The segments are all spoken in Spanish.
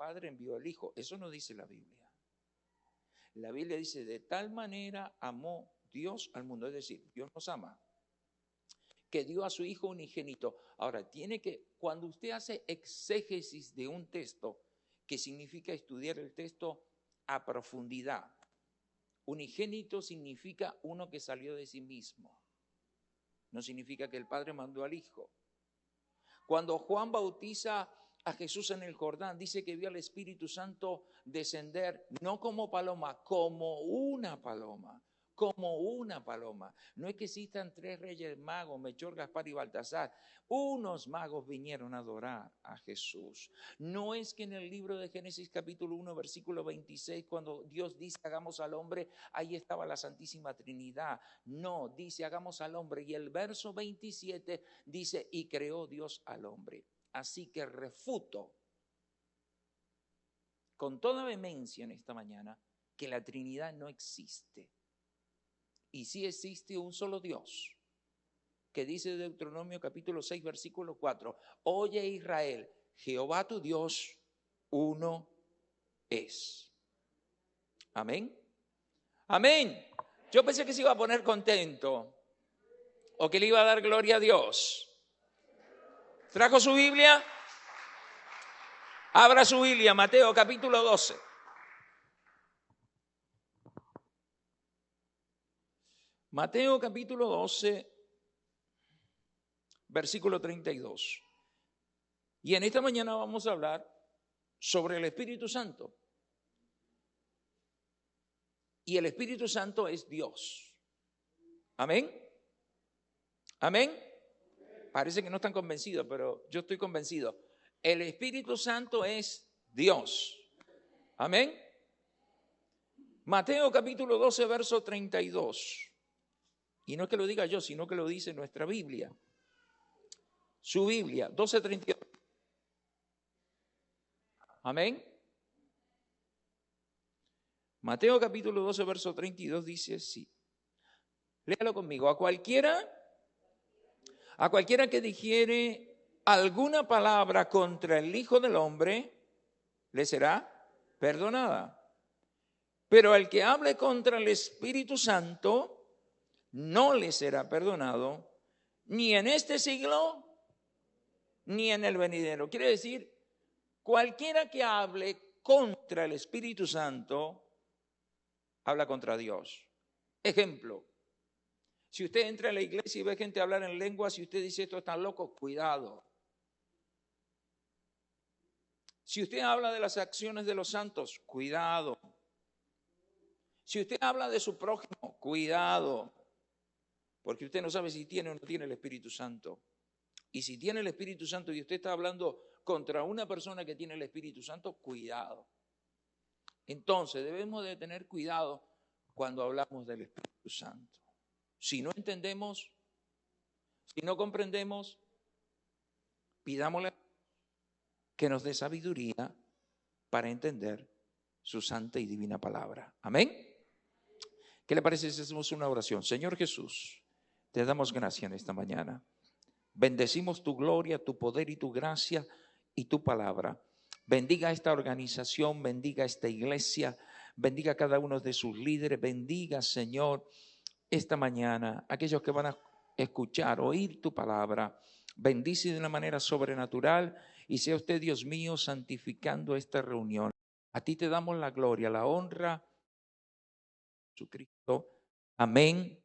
Padre envió al Hijo. Eso no dice la Biblia. La Biblia dice, de tal manera amó Dios al mundo. Es decir, Dios nos ama, que dio a su Hijo unigénito. Ahora, cuando usted hace exégesis de un texto, que significa estudiar el texto a profundidad, unigénito significa uno que salió de sí mismo. No significa que el Padre mandó al Hijo. Cuando Juan bautiza a Jesús en el Jordán, dice que vio al Espíritu Santo descender, no como paloma, como una paloma. Como una paloma. No es que existan 3 reyes magos, Melchor, Gaspar y Baltasar. Unos magos vinieron a adorar a Jesús. No es que en el libro de Génesis capítulo 1, versículo 26, cuando Dios dice hagamos al hombre, ahí estaba la Santísima Trinidad. No, dice hagamos al hombre. Y el verso 27 dice y creó Dios al hombre. Así que refuto con toda vehemencia en esta mañana que la Trinidad no existe. Y sí existe un solo Dios, que dice Deuteronomio capítulo 6, versículo 4, oye Israel, Jehová tu Dios, uno es. Amén. Amén. Yo pensé que se iba a poner contento o que le iba a dar gloria a Dios. ¿Trajo su Biblia? Abra su Biblia, Mateo capítulo 12. Mateo capítulo 12, versículo 32. Y en esta mañana vamos a hablar sobre el Espíritu Santo. Y el Espíritu Santo es Dios. ¿Amén? ¿Amén? Parece que no están convencidos, pero yo estoy convencido. El Espíritu Santo es Dios. ¿Amén? Mateo capítulo 12, verso 32. Y no es que lo diga yo, sino que lo dice nuestra Biblia. Su Biblia, 12:32. Amén. Mateo capítulo 12, verso 32 dice así. Léalo conmigo. A cualquiera que dijere alguna palabra contra el Hijo del Hombre, le será perdonada. Pero al que hable contra el Espíritu Santo, no le será perdonado, ni en este siglo, ni en el venidero. Quiere decir, cualquiera que hable contra el Espíritu Santo, habla contra Dios. Ejemplo, si usted entra en la iglesia y ve gente hablar en lenguas, si usted dice esto están locos, cuidado. Si usted habla de las acciones de los santos, cuidado. Si usted habla de su prójimo, cuidado. Porque usted no sabe si tiene o no tiene el Espíritu Santo. Y si tiene el Espíritu Santo y usted está hablando contra una persona que tiene el Espíritu Santo, cuidado. Entonces debemos de tener cuidado cuando hablamos del Espíritu Santo. Si no entendemos, si no comprendemos, pidámosle que nos dé sabiduría para entender su santa y divina palabra. Amén. ¿Qué le parece si hacemos una oración? Señor Jesús, te damos gracias en esta mañana. Bendecimos tu gloria, tu poder y tu gracia y tu palabra. Bendiga esta organización, bendiga esta iglesia, bendiga a cada uno de sus líderes, bendiga, Señor, esta mañana aquellos que van a escuchar, oír tu palabra. Bendice de una manera sobrenatural y sea usted, Dios mío, santificando esta reunión. A ti te damos la gloria, la honra, Jesucristo. Amén.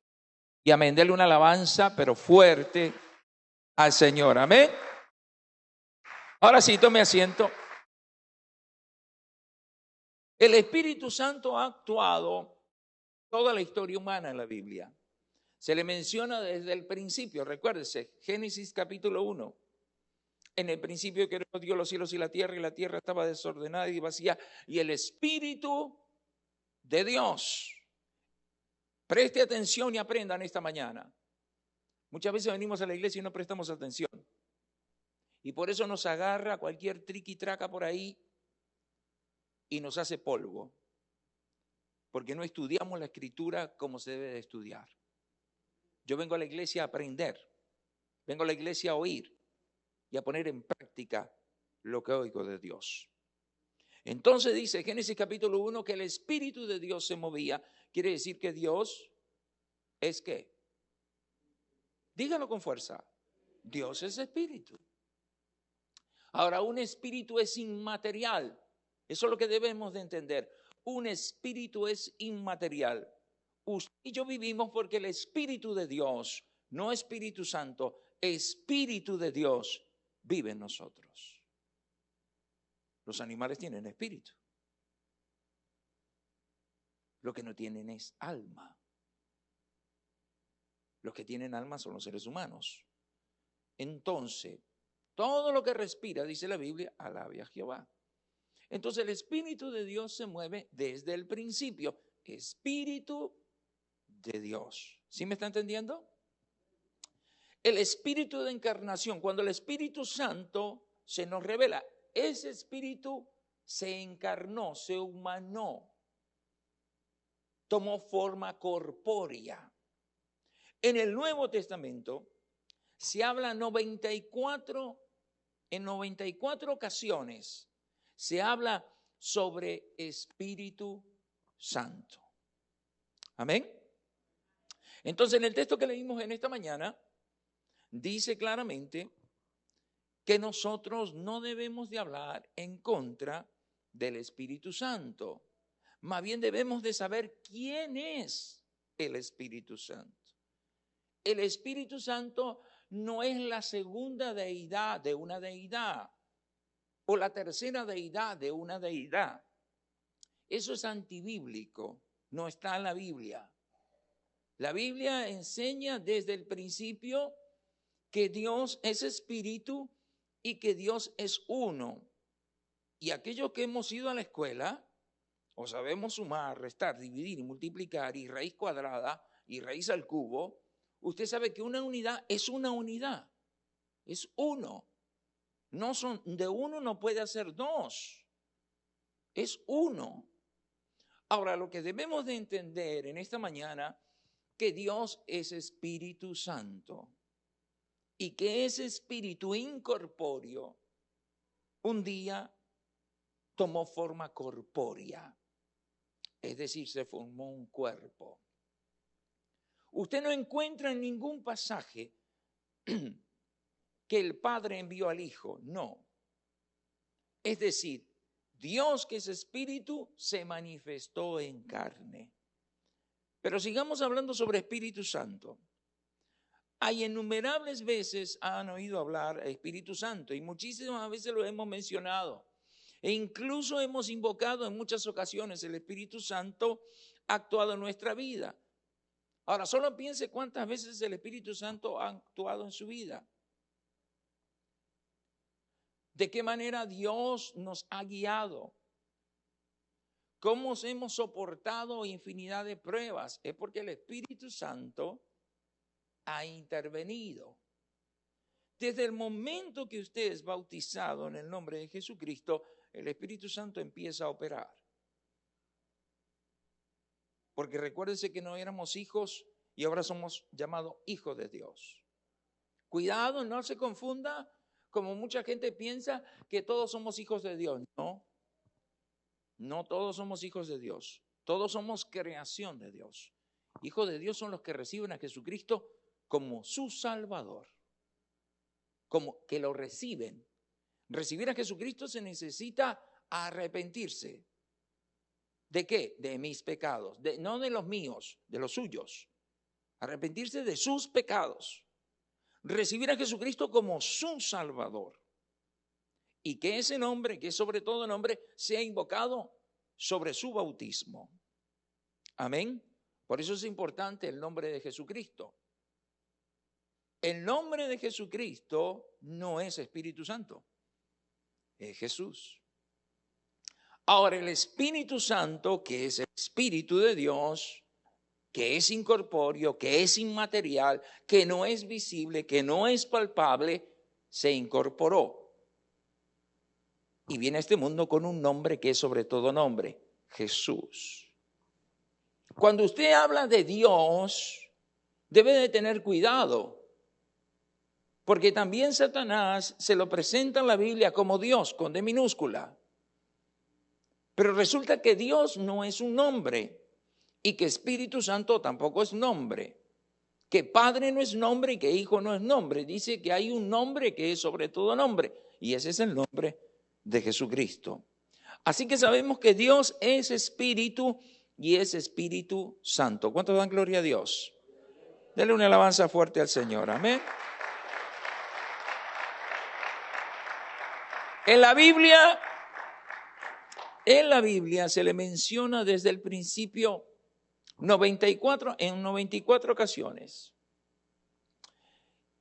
Y amén. Dele una alabanza, pero fuerte al Señor. Amén. Ahora sí, tome asiento. El Espíritu Santo ha actuado toda la historia humana en la Biblia. Se le menciona desde el principio, recuérdese, Génesis capítulo 1. En el principio creó Dios los cielos y la tierra estaba desordenada y vacía, y el Espíritu de Dios. Preste atención y aprendan esta mañana. Muchas veces venimos a la iglesia y no prestamos atención. Y por eso nos agarra cualquier triqui-traca por ahí y nos hace polvo. Porque no estudiamos la Escritura como se debe de estudiar. Yo vengo a la iglesia a aprender. Vengo a la iglesia a oír y a poner en práctica lo que oigo de Dios. Entonces dice Génesis capítulo 1 que el Espíritu de Dios se movía. Quiere decir que Dios es ¿qué? Dígalo con fuerza. Dios es espíritu. Ahora, un espíritu es inmaterial. Eso es lo que debemos de entender. Un espíritu es inmaterial. Usted y yo vivimos porque el Espíritu de Dios, no Espíritu Santo, Espíritu de Dios vive en nosotros. Los animales tienen espíritu. Lo que no tienen es alma. Los que tienen alma son los seres humanos. Entonces, todo lo que respira, dice la Biblia, alabe a Jehová. Entonces el Espíritu de Dios se mueve desde el principio. Espíritu de Dios. ¿Sí me está entendiendo? El Espíritu de encarnación, cuando el Espíritu Santo se nos revela, ese Espíritu se encarnó, se humanó, tomó forma corpórea. En el Nuevo Testamento se habla en 94 ocasiones, se habla sobre Espíritu Santo. Amén. Entonces, en el texto que leímos en esta mañana, dice claramente que nosotros no debemos de hablar en contra del Espíritu Santo. Más bien debemos de saber quién es el Espíritu Santo. El Espíritu Santo no es la segunda deidad de una deidad o la tercera deidad de una deidad. Eso es antibíblico, no está en la Biblia. La Biblia enseña desde el principio que Dios es espíritu y que Dios es uno. Y aquellos que hemos ido a la escuela, o sabemos sumar, restar, dividir y multiplicar, y raíz cuadrada y raíz al cubo, usted sabe que una unidad es una unidad, es uno. No son, de uno no puede hacer dos, es uno. Ahora, lo que debemos de entender en esta mañana, que Dios es Espíritu Santo y que ese espíritu incorpóreo un día tomó forma corpórea, es decir, se formó un cuerpo. Usted no encuentra en ningún pasaje que el Padre envió al Hijo, no. Es decir, Dios que es espíritu se manifestó en carne. Pero sigamos hablando sobre Espíritu Santo. Hay innumerables veces han oído hablar Espíritu Santo y muchísimas veces lo hemos mencionado. E incluso hemos invocado en muchas ocasiones el Espíritu Santo actuado en nuestra vida. Ahora, solo piense cuántas veces el Espíritu Santo ha actuado en su vida. De qué manera Dios nos ha guiado. ¿Cómo hemos soportado infinidad de pruebas? Es porque el Espíritu Santo ha intervenido. Desde el momento que usted es bautizado en el nombre de Jesucristo, el Espíritu Santo empieza a operar. Porque recuérdense que no éramos hijos y ahora somos llamados hijos de Dios. Cuidado, no se confunda, como mucha gente piensa que todos somos hijos de Dios. No. No todos somos hijos de Dios, todos somos creación de Dios. Hijos de Dios son los que reciben a Jesucristo como su Salvador, como que lo reciben. Recibir a Jesucristo se necesita arrepentirse. ¿De qué? De mis pecados, no de los míos, de los suyos. Arrepentirse de sus pecados. Recibir a Jesucristo como su Salvador. Y que ese nombre, que es sobre todo nombre, sea invocado sobre su bautismo. Amén. Por eso es importante el nombre de Jesucristo. El nombre de Jesucristo no es Espíritu Santo, es Jesús. Ahora, el Espíritu Santo, que es el Espíritu de Dios, que es incorpóreo, que es inmaterial, que no es visible, que no es palpable, se incorporó. Y viene a este mundo con un nombre que es sobre todo nombre, Jesús. Cuando usted habla de Dios, debe de tener cuidado, porque también Satanás se lo presenta en la Biblia como Dios, con D minúscula. Pero resulta que Dios no es un nombre y que Espíritu Santo tampoco es nombre. Que Padre no es nombre y que Hijo no es nombre. Dice que hay un nombre que es sobre todo nombre y ese es el nombre de Jesucristo. Así que sabemos que Dios es Espíritu y es Espíritu Santo. ¿Cuántos dan gloria a Dios? Dele una alabanza fuerte al Señor. Amén. En la Biblia se le menciona desde el principio en 94 ocasiones.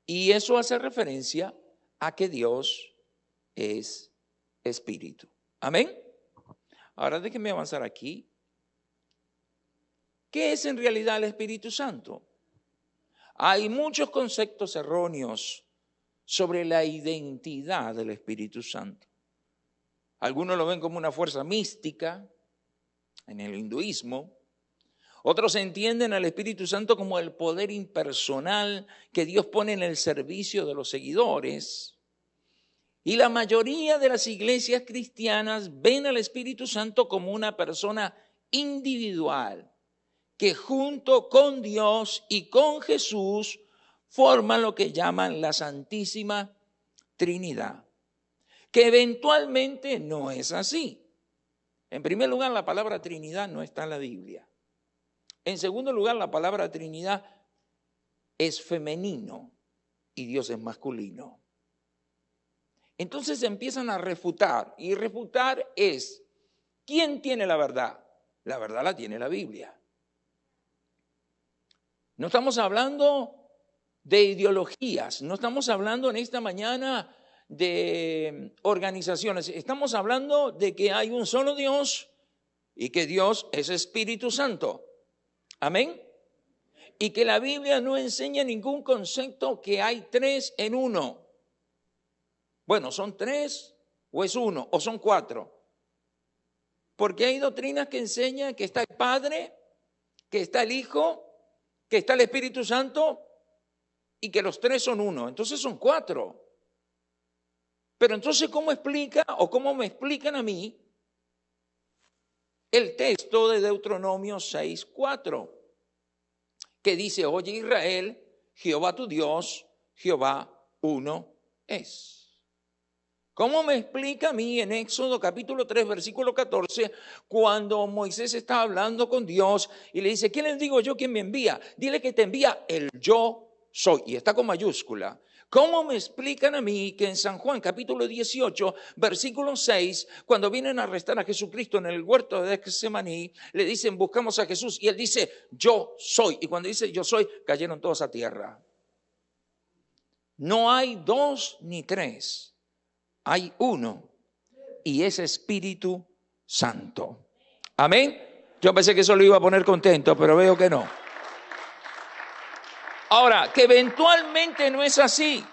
Y eso hace referencia a que Dios es Espíritu. Amén. Ahora déjenme avanzar aquí. ¿Qué es en realidad el Espíritu Santo? Hay muchos conceptos erróneos sobre la identidad del Espíritu Santo. Algunos lo ven como una fuerza mística en el hinduismo. Otros entienden al Espíritu Santo como el poder impersonal que Dios pone en el servicio de los seguidores. Y la mayoría de las iglesias cristianas ven al Espíritu Santo como una persona individual que junto con Dios y con Jesús forman lo que llaman la Santísima Trinidad, que eventualmente no es así. En primer lugar, la palabra Trinidad no está en la Biblia. En segundo lugar, la palabra Trinidad es femenino y Dios es masculino. Entonces empiezan a refutar, y refutar es, ¿quién tiene la verdad? La verdad la tiene la Biblia. No estamos hablando de ideologías, no estamos hablando en esta mañana de organizaciones, estamos hablando de que hay un solo Dios y que Dios es Espíritu Santo. Amén. Y que la Biblia no enseña ningún concepto que hay tres en uno. Bueno, ¿son tres o es uno o son cuatro? Porque hay doctrinas que enseñan que está el Padre, que está el Hijo, que está el Espíritu Santo y que los tres son uno. Entonces son cuatro. Pero entonces, ¿cómo explica o cómo me explican a mí el texto de Deuteronomio 6:4? Que dice, oye Israel, Jehová tu Dios, Jehová uno es. ¿Cómo me explica a mí en Éxodo capítulo 3, versículo 14, cuando Moisés está hablando con Dios y le dice, ¿quién les digo yo quién me envía? Dile que te envía el yo soy, y está con mayúscula. ¿Cómo me explican a mí que en San Juan capítulo 18, versículo 6, cuando vienen a arrestar a Jesucristo en el huerto de Getsemaní, le dicen, buscamos a Jesús, y él dice, yo soy, y cuando dice yo soy, cayeron todos a tierra? No hay dos ni tres. Hay uno y es Espíritu Santo. Amén. Yo pensé que eso lo iba a poner contento, pero veo que no. Ahora, que eventualmente no es así.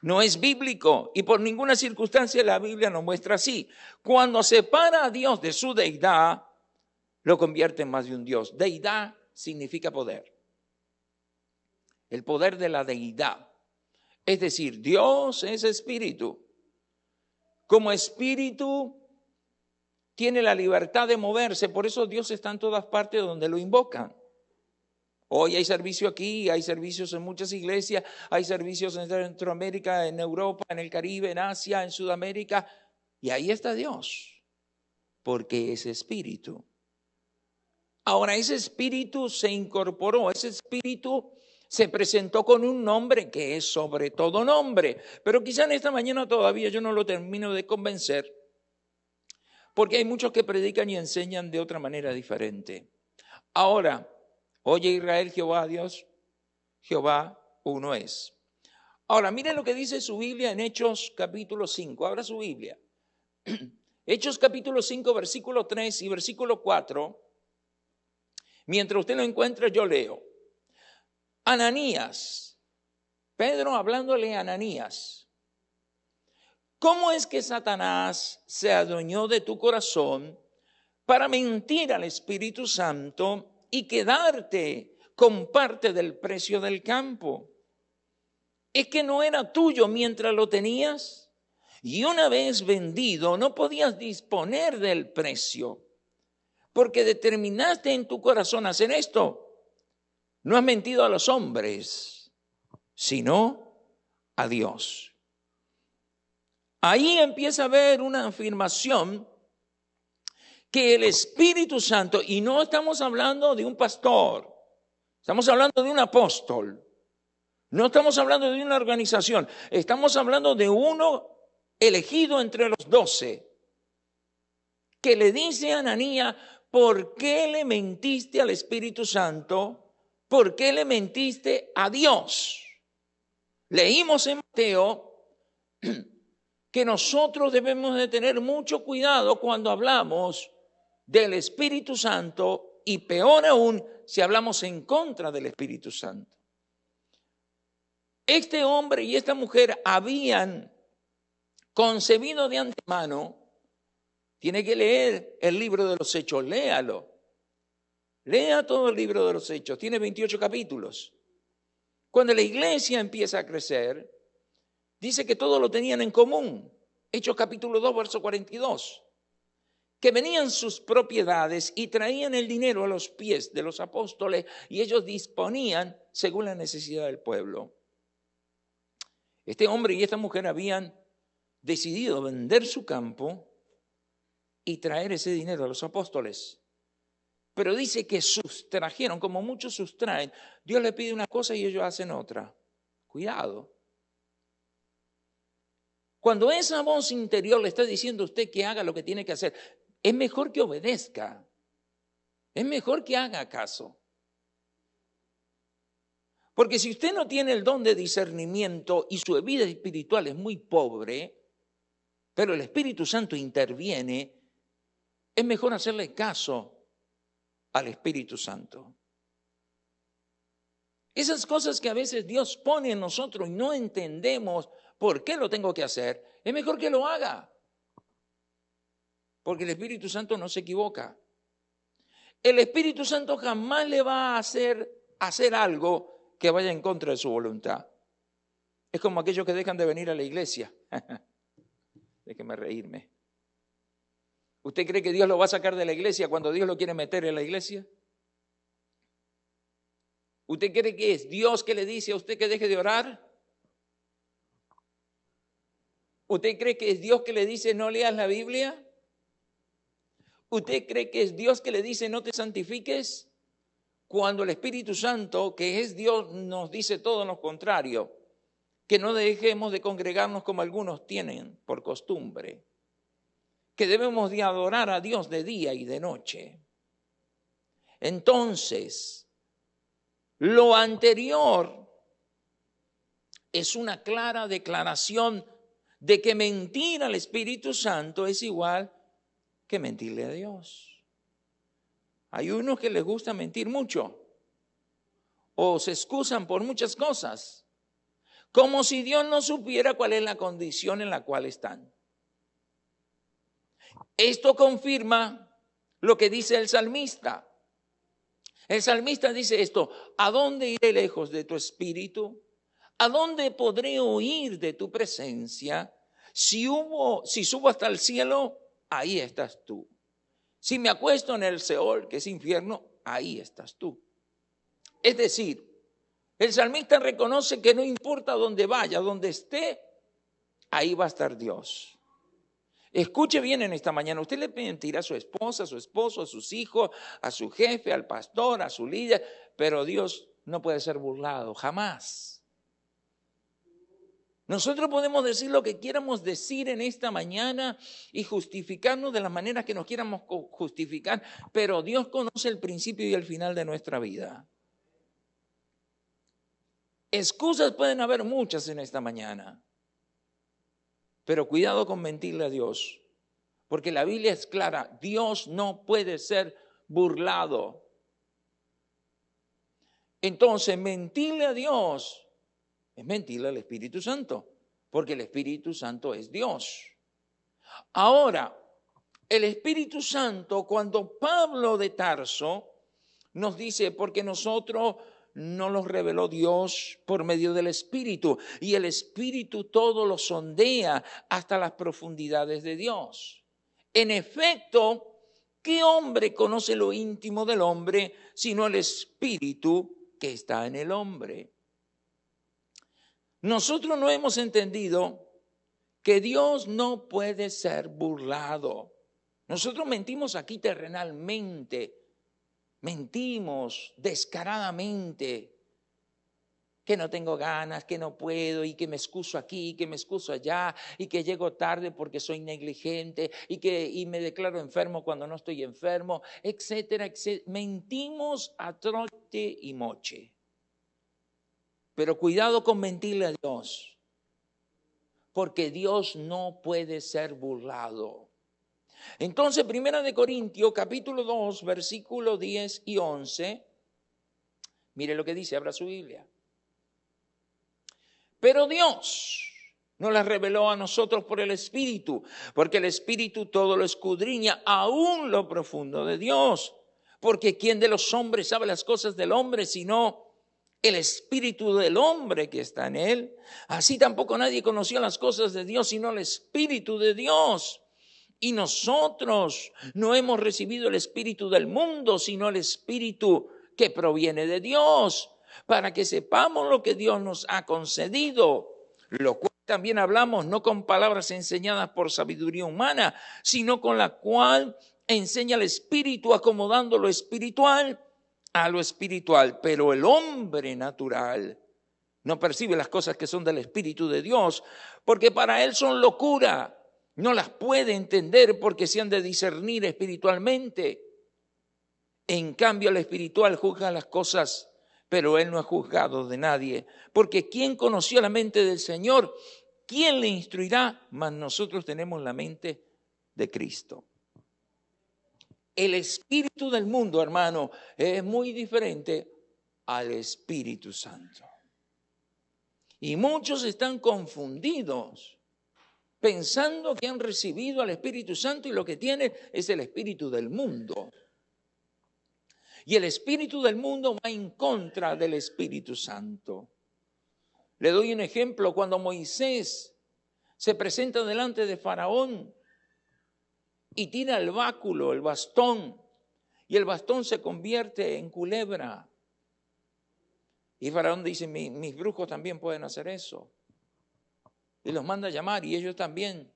No es bíblico y por ninguna circunstancia la Biblia nos muestra así. Cuando separa a Dios de su deidad, lo convierte en más de un Dios. Deidad significa poder. El poder de la deidad. Es decir, Dios es espíritu. Como espíritu tiene la libertad de moverse, por eso Dios está en todas partes donde lo invocan. Hoy hay servicio aquí, hay servicios en muchas iglesias, hay servicios en Centroamérica, en Europa, en el Caribe, en Asia, en Sudamérica, y ahí está Dios, porque es espíritu. Ahora ese espíritu se incorporó, ese espíritu se presentó con un nombre que es sobre todo nombre, pero quizá en esta mañana todavía yo no lo termino de convencer, porque hay muchos que predican y enseñan de otra manera diferente. Ahora, oye Israel, Jehová Dios, Jehová uno es. Ahora, miren lo que dice su Biblia en Hechos capítulo 5, abra su Biblia. Hechos capítulo 5, versículo 3 y versículo 4, mientras usted lo encuentra yo leo. Ananías, Pedro hablándole a Ananías, ¿cómo es que Satanás se adueñó de tu corazón para mentir al Espíritu Santo y quedarte con parte del precio del campo? ¿Es que no era tuyo mientras lo tenías? Y una vez vendido, no podías disponer del precio, porque determinaste en tu corazón hacer esto. No has mentido a los hombres, sino a Dios. Ahí empieza a haber una afirmación que el Espíritu Santo, y no estamos hablando de un pastor, estamos hablando de un apóstol, no estamos hablando de una organización, estamos hablando de uno elegido entre los 12, que le dice a Ananías, ¿por qué le mentiste al Espíritu Santo? ¿Por qué le mentiste a Dios? Leímos en Mateo que nosotros debemos de tener mucho cuidado cuando hablamos del Espíritu Santo y peor aún si hablamos en contra del Espíritu Santo. Este hombre y esta mujer habían concebido de antemano. Tiene que leer el libro de los Hechos, léalo. Lea todo el libro de los Hechos, tiene 28 capítulos. Cuando la iglesia empieza a crecer, dice que todo lo tenían en común. Hechos capítulo 2, verso 42. Que venían sus propiedades y traían el dinero a los pies de los apóstoles y ellos disponían según la necesidad del pueblo. Este hombre y esta mujer habían decidido vender su campo y traer ese dinero a los apóstoles. Pero dice que sustrajeron, como muchos sustraen. Dios le pide una cosa y ellos hacen otra. Cuidado. Cuando esa voz interior le está diciendo a usted que haga lo que tiene que hacer, es mejor que obedezca. Es mejor que haga caso. Porque si usted no tiene el don de discernimiento y su vida espiritual es muy pobre, pero el Espíritu Santo interviene, es mejor hacerle caso al Espíritu Santo. Esas cosas que a veces Dios pone en nosotros y no entendemos por qué lo tengo que hacer, es mejor que lo haga. Porque el Espíritu Santo no se equivoca. El Espíritu Santo jamás le va a hacer algo que vaya en contra de su voluntad. Es como aquellos que dejan de venir a la iglesia. Déjeme reírme. ¿Usted cree que Dios lo va a sacar de la iglesia cuando Dios lo quiere meter en la iglesia? ¿Usted cree que es Dios que le dice a usted que deje de orar? ¿Usted cree que es Dios que le dice no leas la Biblia? ¿Usted cree que es Dios que le dice no te santifiques? Cuando el Espíritu Santo, que es Dios, nos dice todo lo contrario, que no dejemos de congregarnos como algunos tienen por costumbre, que debemos de adorar a Dios de día y de noche. Entonces, lo anterior es una clara declaración de que mentir al Espíritu Santo es igual que mentirle a Dios. Hay unos que les gusta mentir mucho o se excusan por muchas cosas, como si Dios no supiera cuál es la condición en la cual están. Esto confirma lo que dice el salmista. El salmista dice esto: ¿a dónde iré lejos de tu espíritu? ¿A dónde podré huir de tu presencia? Si subo hasta el cielo, ahí estás tú. Si me acuesto en el Seol, que es infierno, ahí estás tú. Es decir, el salmista reconoce que no importa dónde vaya, dónde esté, ahí va a estar Dios. Escuche bien en esta mañana, usted le mentirá a su esposa, a su esposo, a sus hijos, a su jefe, al pastor, a su líder, pero Dios no puede ser burlado, jamás. Nosotros podemos decir lo que quieramos decir en esta mañana y justificarnos de las maneras que nos quieramos justificar, pero Dios conoce el principio y el final de nuestra vida. Excusas pueden haber muchas en esta mañana, pero cuidado con mentirle a Dios, porque la Biblia es clara, Dios no puede ser burlado. Entonces, mentirle a Dios es mentirle al Espíritu Santo, porque el Espíritu Santo es Dios. Ahora, el Espíritu Santo, cuando Pablo de Tarso nos dice, porque nosotros nos los reveló Dios por medio del Espíritu. Y el Espíritu todo lo sondea hasta las profundidades de Dios. En efecto, ¿qué hombre conoce lo íntimo del hombre sino el Espíritu que está en el hombre? Nosotros no hemos entendido que Dios no puede ser burlado. Nosotros mentimos aquí terrenalmente, mentimos descaradamente, que no tengo ganas, que no puedo, y que me excuso aquí, que me excuso allá, y que llego tarde porque soy negligente, y me declaro enfermo cuando no estoy enfermo, etcétera, etcétera. Mentimos a trote y moche. Pero cuidado con mentirle a Dios, porque Dios no puede ser burlado. Entonces, 1 Corintios, capítulo 2, versículos 10 y 11, mire lo que dice, abra su Biblia. Pero Dios nos las reveló a nosotros por el Espíritu, porque el Espíritu todo lo escudriña, aún lo profundo de Dios. Porque ¿quién de los hombres sabe las cosas del hombre, sino el Espíritu del hombre que está en él? Así tampoco nadie conoció las cosas de Dios, sino el Espíritu de Dios. Y nosotros no hemos recibido el Espíritu del mundo, sino el Espíritu que proviene de Dios, para que sepamos lo que Dios nos ha concedido, lo cual también hablamos no con palabras enseñadas por sabiduría humana, sino con la cual enseña el Espíritu, acomodando lo espiritual a lo espiritual. Pero el hombre natural no percibe las cosas que son del Espíritu de Dios, porque para él son locura. No las puede entender porque se han de discernir espiritualmente. En cambio, el espiritual juzga las cosas, pero él no es juzgado de nadie. Porque ¿quién conoció la mente del Señor? ¿Quién le instruirá? Mas nosotros tenemos la mente de Cristo. El espíritu del mundo, hermano, es muy diferente al Espíritu Santo. Y muchos están confundidos, pensando que han recibido al Espíritu Santo y lo que tienen es el espíritu del mundo. Y el espíritu del mundo va en contra del Espíritu Santo. Le doy un ejemplo. Cuando Moisés se presenta delante de Faraón y tira el báculo, el bastón, y el bastón se convierte en culebra. Y Faraón dice, mis brujos también pueden hacer eso. Y los manda a llamar y ellos también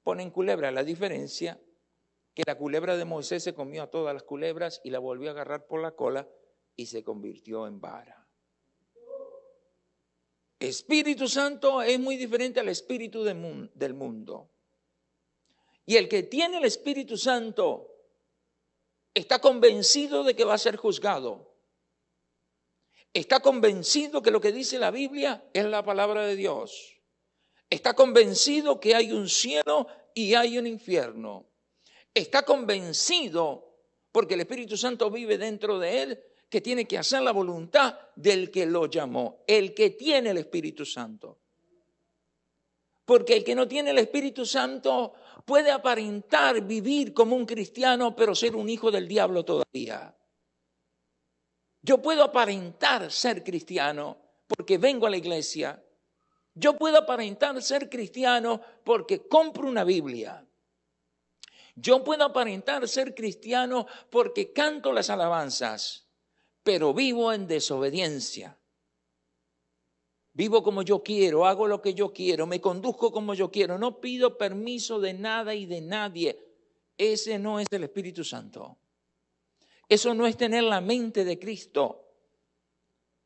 ponen culebra. La diferencia que la culebra de Moisés se comió a todas las culebras y la volvió a agarrar por la cola y se convirtió en vara. Espíritu Santo es muy diferente al espíritu del mundo. Y el que tiene el Espíritu Santo está convencido de que va a ser juzgado. Está convencido que lo que dice la Biblia es la palabra de Dios. Está convencido que hay un cielo y hay un infierno. Está convencido, porque el Espíritu Santo vive dentro de él, que tiene que hacer la voluntad del que lo llamó, el que tiene el Espíritu Santo. Porque el que no tiene el Espíritu Santo puede aparentar vivir como un cristiano, pero ser un hijo del diablo todavía. Yo puedo aparentar ser cristiano porque vengo a la iglesia. Yo puedo aparentar ser cristiano porque compro una Biblia. Yo puedo aparentar ser cristiano porque canto las alabanzas, pero vivo en desobediencia. Vivo como yo quiero, hago lo que yo quiero, me conduzco como yo quiero, no pido permiso de nada y de nadie. Ese no es el Espíritu Santo. Eso no es tener la mente de Cristo,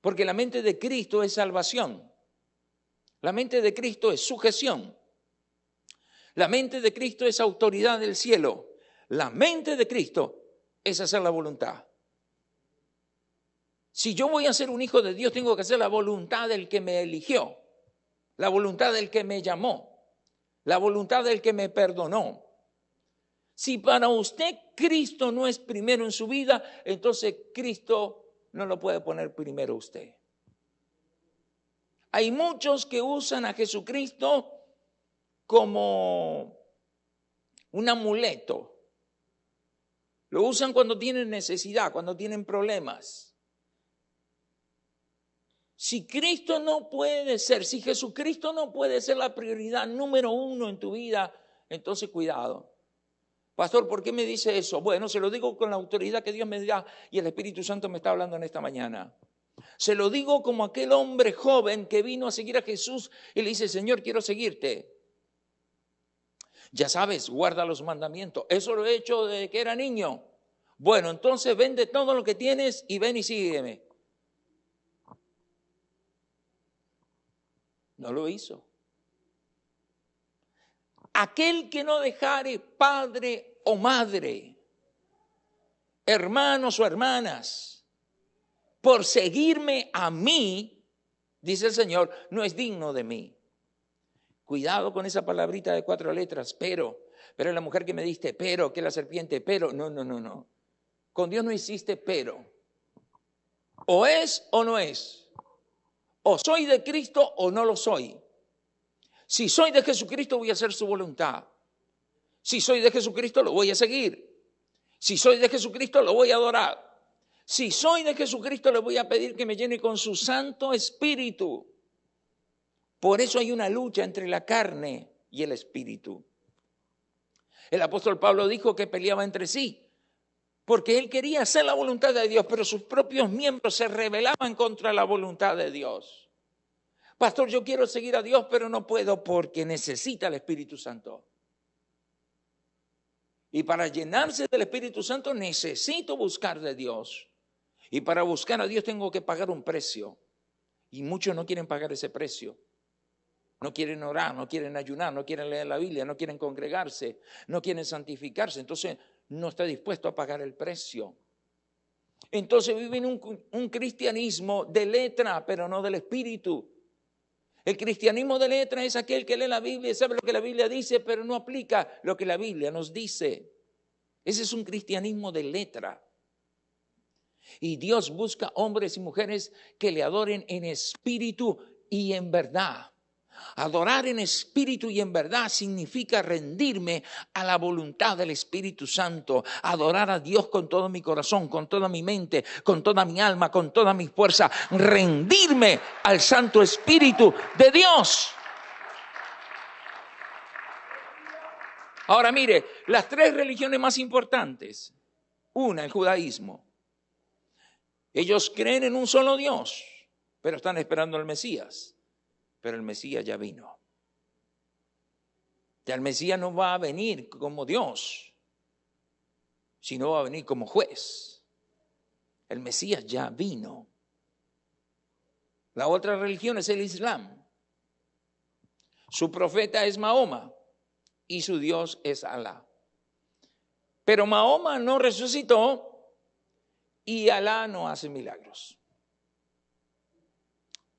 porque la mente de Cristo es salvación. La mente de Cristo es sujeción. La mente de Cristo es autoridad del cielo. La mente de Cristo es hacer la voluntad. Si yo voy a ser un hijo de Dios, tengo que hacer la voluntad del que me eligió, la voluntad del que me llamó, la voluntad del que me perdonó. Si para usted Cristo no es primero en su vida, entonces Cristo no lo puede poner primero usted. Hay muchos que usan a Jesucristo como un amuleto. Lo usan cuando tienen necesidad, cuando tienen problemas. Si Cristo no puede ser, si Jesucristo no puede ser la prioridad número uno en tu vida, entonces cuidado. Pastor, ¿por qué me dice eso? Bueno, se lo digo con la autoridad que Dios me da y el Espíritu Santo me está hablando en esta mañana. Se lo digo como aquel hombre joven que vino a seguir a Jesús y le dice, Señor, quiero seguirte. Ya sabes, guarda los mandamientos. Eso lo he hecho desde que era niño. Bueno, entonces vende todo lo que tienes y ven y sígueme. No lo hizo. Aquel que no dejare padre o madre, hermanos o hermanas, por seguirme a mí, dice el Señor, no es digno de mí. Cuidado con esa palabrita de 4 letras, pero es la mujer que me diste, pero, que la serpiente, pero, no. Con Dios no existe pero. O es o no es. O soy de Cristo o no lo soy. Si soy de Jesucristo voy a hacer su voluntad. Si soy de Jesucristo lo voy a seguir. Si soy de Jesucristo lo voy a adorar. Si soy de Jesucristo le voy a pedir que me llene con su Santo Espíritu. Por eso hay una lucha entre la carne y el Espíritu. El apóstol Pablo dijo que peleaba entre sí, porque él quería hacer la voluntad de Dios, pero sus propios miembros se rebelaban contra la voluntad de Dios. Pastor, yo quiero seguir a Dios, pero no puedo porque necesita el Espíritu Santo. Y para llenarse del Espíritu Santo necesito buscar de Dios. Y para buscar a Dios tengo que pagar un precio. Y muchos no quieren pagar ese precio. No quieren orar, no quieren ayunar, no quieren leer la Biblia, no quieren congregarse, no quieren santificarse. Entonces no está dispuesto a pagar el precio. Entonces viven un cristianismo de letra, pero no del espíritu. El cristianismo de letra es aquel que lee la Biblia y sabe lo que la Biblia dice, pero no aplica lo que la Biblia nos dice. Ese es un cristianismo de letra. Y Dios busca hombres y mujeres que le adoren en espíritu y en verdad. Adorar en espíritu y en verdad significa rendirme a la voluntad del Espíritu Santo. Adorar a Dios con todo mi corazón, con toda mi mente, con toda mi alma, con toda mi fuerza. Rendirme al Santo Espíritu de Dios. Ahora mire, las 3 religiones más importantes. Una, el judaísmo. Ellos creen en un solo Dios, pero están esperando al Mesías. Pero el Mesías ya vino. Ya el Mesías no va a venir como Dios, sino va a venir como juez. El Mesías ya vino. La otra religión es el Islam. Su profeta es Mahoma y su Dios es Alá. Pero Mahoma no resucitó y Alá no hace milagros.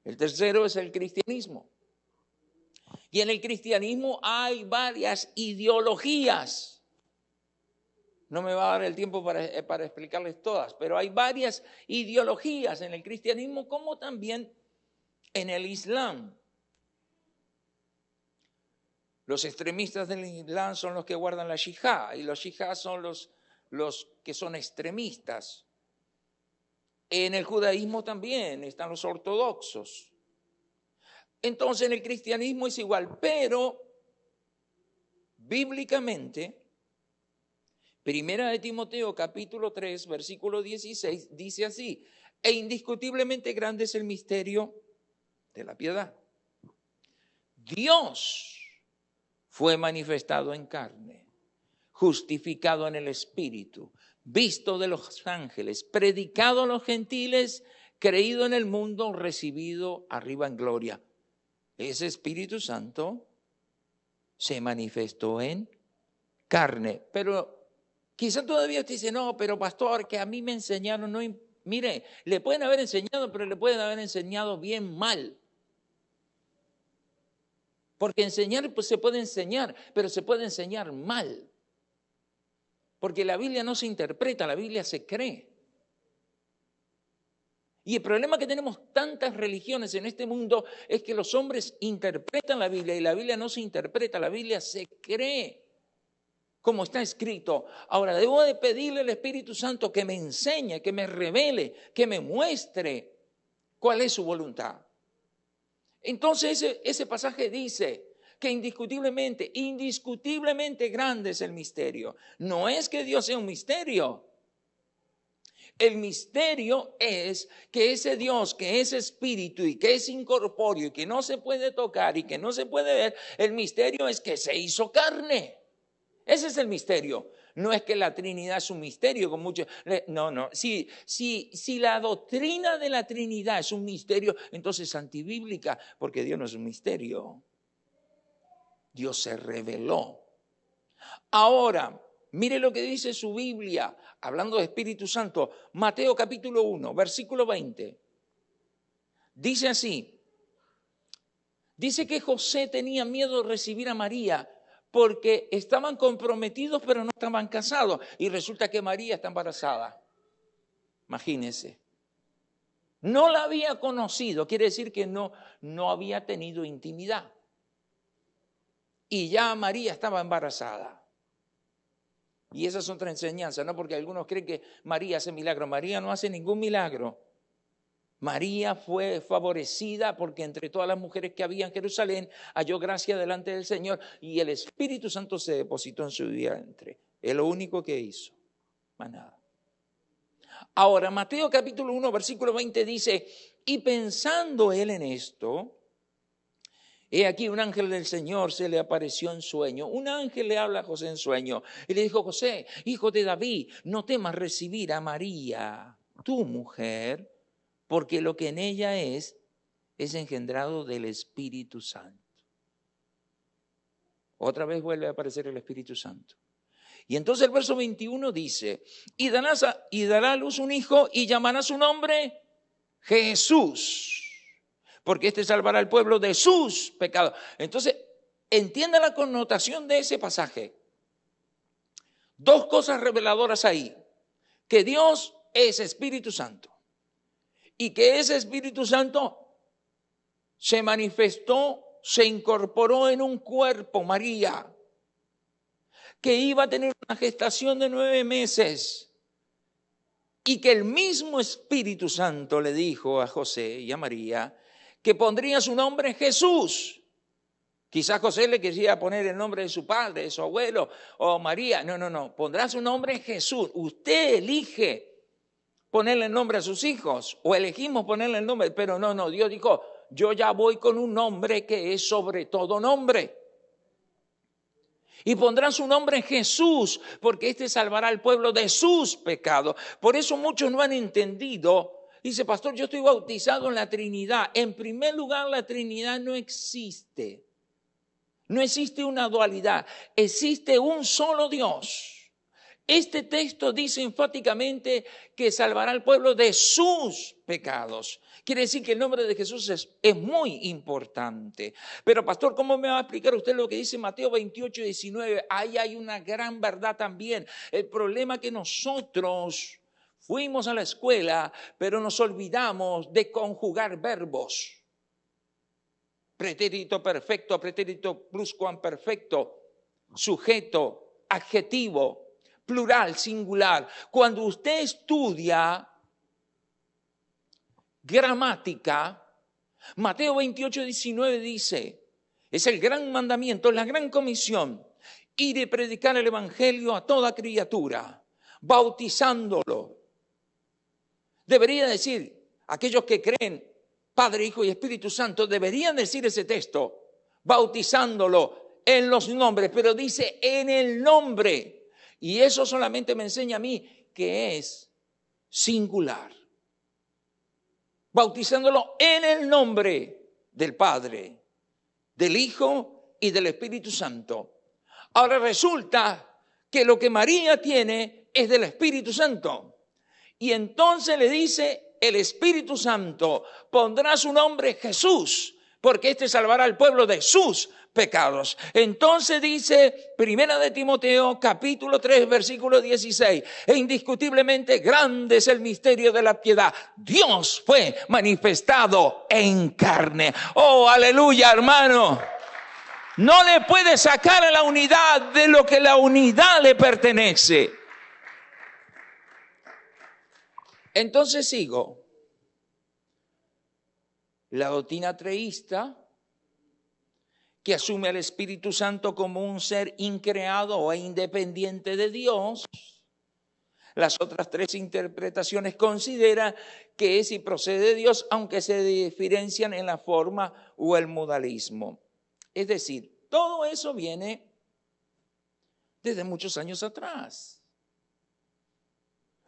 El tercero es el cristianismo. Y en el cristianismo hay varias ideologías. No me va a dar el tiempo para explicarles todas, pero hay varias ideologías en el cristianismo como también en el Islam. Los extremistas del Islam son los que guardan la yihad y los yihad son los que son extremistas. En el judaísmo también están los ortodoxos. Entonces en el cristianismo es igual, pero bíblicamente, 1 Timoteo capítulo 3, versículo 16, dice así: e indiscutiblemente grande es el misterio de la piedad. Dios fue manifestado en carne, justificado en el Espíritu, visto de los ángeles, predicado a los gentiles, creído en el mundo, recibido arriba en gloria. Ese Espíritu Santo se manifestó en carne. Pero quizá todavía usted dice, no, pero pastor, que a mí me enseñaron, no, mire, le pueden haber enseñado, pero le pueden haber enseñado bien mal. Porque enseñar, pues se puede enseñar, pero se puede enseñar mal. Porque la Biblia no se interpreta, la Biblia se cree. Y el problema que tenemos tantas religiones en este mundo es que los hombres interpretan la Biblia y la Biblia no se interpreta, la Biblia se cree como está escrito. Ahora debo de pedirle al Espíritu Santo que me enseñe, que me revele, que me muestre cuál es su voluntad. Entonces ese pasaje dice que indiscutiblemente grande es el misterio. No es que Dios sea un misterio. El misterio es que ese Dios, que es espíritu y que es incorpóreo y que no se puede tocar y que no se puede ver, el misterio es que se hizo carne. Ese es el misterio. No es que la Trinidad es un misterio con mucho. No. Si la doctrina de la Trinidad es un misterio, entonces es antibíblica, porque Dios no es un misterio. Dios se reveló. Ahora, mire lo que dice su Biblia, hablando de Espíritu Santo, Mateo capítulo 1, versículo 20. Dice así, dice que José tenía miedo de recibir a María porque estaban comprometidos pero no estaban casados. Y resulta que María está embarazada. Imagínense. No la había conocido, quiere decir que no había tenido intimidad. Y ya María estaba embarazada. Y esa es otra enseñanza, ¿no? Porque algunos creen que María hace milagros. María no hace ningún milagro. María fue favorecida porque entre todas las mujeres que había en Jerusalén halló gracia delante del Señor y el Espíritu Santo se depositó en su vientre. Es lo único que hizo, más nada. Ahora, Mateo capítulo 1, versículo 20 dice, y pensando él en esto, he aquí un ángel del Señor se le apareció en sueño. Un ángel le habla a José en sueño y le dijo, José, hijo de David, no temas recibir a María, tu mujer, porque lo que en ella es engendrado del Espíritu Santo. Otra vez vuelve a aparecer el Espíritu Santo. Y entonces el verso 21 dice, y dará a luz un hijo y llamará su nombre Jesús, porque este salvará al pueblo de sus pecados. Entonces, entienda la connotación de ese pasaje. Dos cosas reveladoras ahí, que Dios es Espíritu Santo. Y que ese Espíritu Santo se manifestó, se incorporó en un cuerpo, María, que iba a tener una gestación de 9 meses. Y que el mismo Espíritu Santo le dijo a José y a María que pondría su nombre Jesús. Quizás José le quería poner el nombre de su padre, de su abuelo, o María. No, pondrá su nombre Jesús. Usted elige ponerle el nombre a sus hijos, o elegimos ponerle el nombre, pero no, Dios dijo, yo ya voy con un nombre que es sobre todo nombre. Y pondrán su nombre Jesús, porque este salvará al pueblo de sus pecados. Por eso muchos no han entendido. Dice, pastor, yo estoy bautizado en la Trinidad. En primer lugar, la Trinidad no existe. No existe una dualidad, existe un solo Dios. Este texto dice enfáticamente que salvará al pueblo de sus pecados. Quiere decir que el nombre de Jesús es muy importante. Pero pastor, ¿cómo me va a explicar usted lo que dice Mateo 28, 19? Ahí hay una gran verdad también. El problema es que nosotros fuimos a la escuela, pero nos olvidamos de conjugar verbos. Pretérito perfecto, pretérito pluscuamperfecto, sujeto, adjetivo, plural, singular. Cuando usted estudia gramática, Mateo 28, 19 dice, es el gran mandamiento, es la gran comisión, ir y predicar el evangelio a toda criatura, bautizándolo. Debería decir, aquellos que creen Padre, Hijo y Espíritu Santo, deberían decir ese texto, bautizándolo en los nombres, pero dice en el nombre. Y eso solamente me enseña a mí que es singular. Bautizándolo en el nombre del Padre, del Hijo y del Espíritu Santo. Ahora resulta que lo que María tiene es del Espíritu Santo. Y entonces le dice, el Espíritu Santo pondrá su nombre Jesús, porque este salvará al pueblo de sus pecados. Entonces dice, 1 Timoteo, capítulo 3, versículo 16, e indiscutiblemente grande es el misterio de la piedad. Dios fue manifestado en carne. Oh, aleluya, hermano. No le puede sacar a la unidad de lo que la unidad le pertenece. Entonces sigo. La doctrina treísta, que asume al Espíritu Santo como un ser increado e independiente de Dios. Las otras tres interpretaciones consideran que es y procede de Dios, aunque se diferencian en la forma o el modalismo. Es decir, todo eso viene desde muchos años atrás.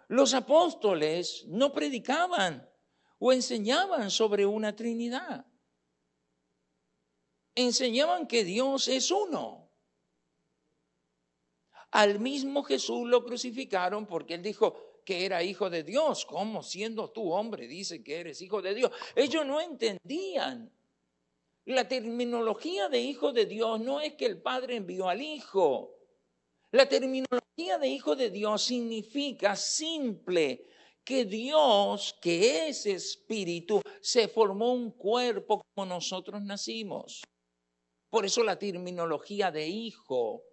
Los apóstoles no predicaban o enseñaban sobre una Trinidad. Enseñaban que Dios es uno. Al mismo Jesús lo crucificaron porque él dijo que era hijo de Dios. ¿Cómo siendo tú hombre dice que eres hijo de Dios? Ellos no entendían. La terminología de hijo de Dios no es que el Padre envió al Hijo. La terminología de hijo de Dios significa simple que Dios, que es espíritu, se formó un cuerpo como nosotros nacimos. Por eso la terminología de hijo.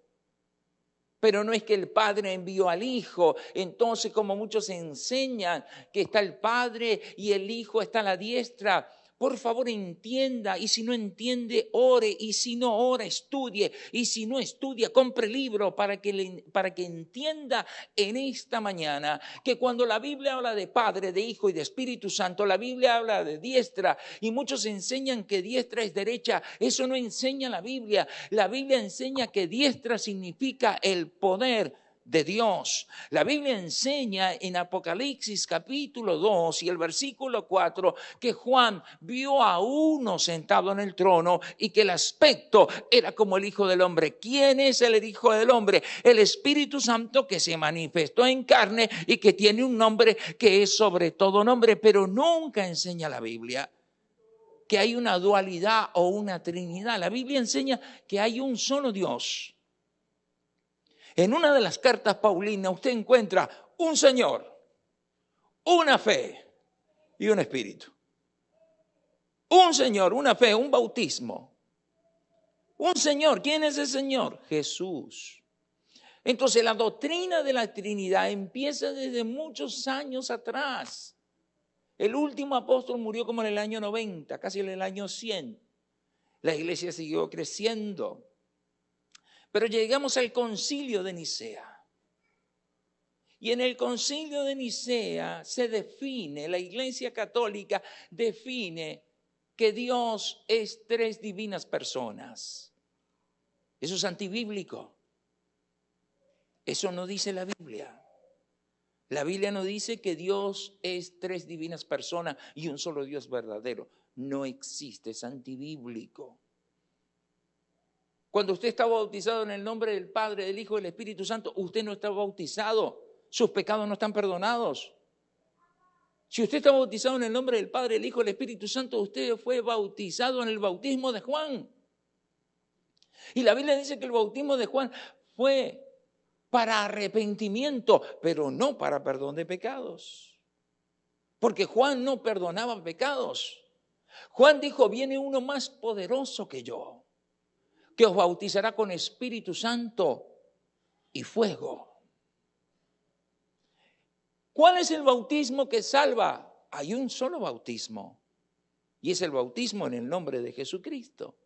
Pero no es que el Padre envió al Hijo. Entonces, como muchos enseñan que está el Padre y el Hijo está a la diestra, por favor entienda, y si no entiende, ore, y si no ora, estudie, y si no estudia, compre libro para que entienda en esta mañana que cuando la Biblia habla de Padre, de Hijo y de Espíritu Santo, la Biblia habla de diestra, y muchos enseñan que diestra es derecha. Eso no enseña la Biblia. La Biblia enseña que diestra significa el poder de Dios. La Biblia enseña en Apocalipsis capítulo 2 y el versículo 4 que Juan vio a uno sentado en el trono y que el aspecto era como el Hijo del Hombre. ¿Quién es el Hijo del Hombre? El Espíritu Santo que se manifestó en carne y que tiene un nombre que es sobre todo nombre, pero nunca enseña la Biblia que hay una dualidad o una trinidad. La Biblia enseña que hay un solo Dios. En una de las cartas paulinas usted encuentra un Señor, una fe y un Espíritu. Un Señor, una fe, un bautismo. Un Señor, ¿quién es el Señor? Jesús. Entonces la doctrina de la Trinidad empieza desde muchos años atrás. El último apóstol murió como en el año 90, casi en el año 100. La iglesia siguió creciendo. Pero llegamos al concilio de Nicea. Y en el concilio de Nicea se define, la iglesia católica define que Dios es tres divinas personas. Eso es antibíblico. Eso no dice la Biblia. La Biblia no dice que Dios es tres divinas personas y un solo Dios verdadero. No existe, es antibíblico. Cuando usted está bautizado en el nombre del Padre, del Hijo y del Espíritu Santo, usted no está bautizado. Sus pecados no están perdonados. Si usted está bautizado en el nombre del Padre, del Hijo y del Espíritu Santo, usted fue bautizado en el bautismo de Juan. Y la Biblia dice que el bautismo de Juan fue para arrepentimiento, pero no para perdón de pecados. Porque Juan no perdonaba pecados. Juan dijo, viene uno más poderoso que yo, que os bautizará con Espíritu Santo y fuego. ¿Cuál es el bautismo que salva? Hay un solo bautismo, y es el bautismo en el nombre de Jesucristo.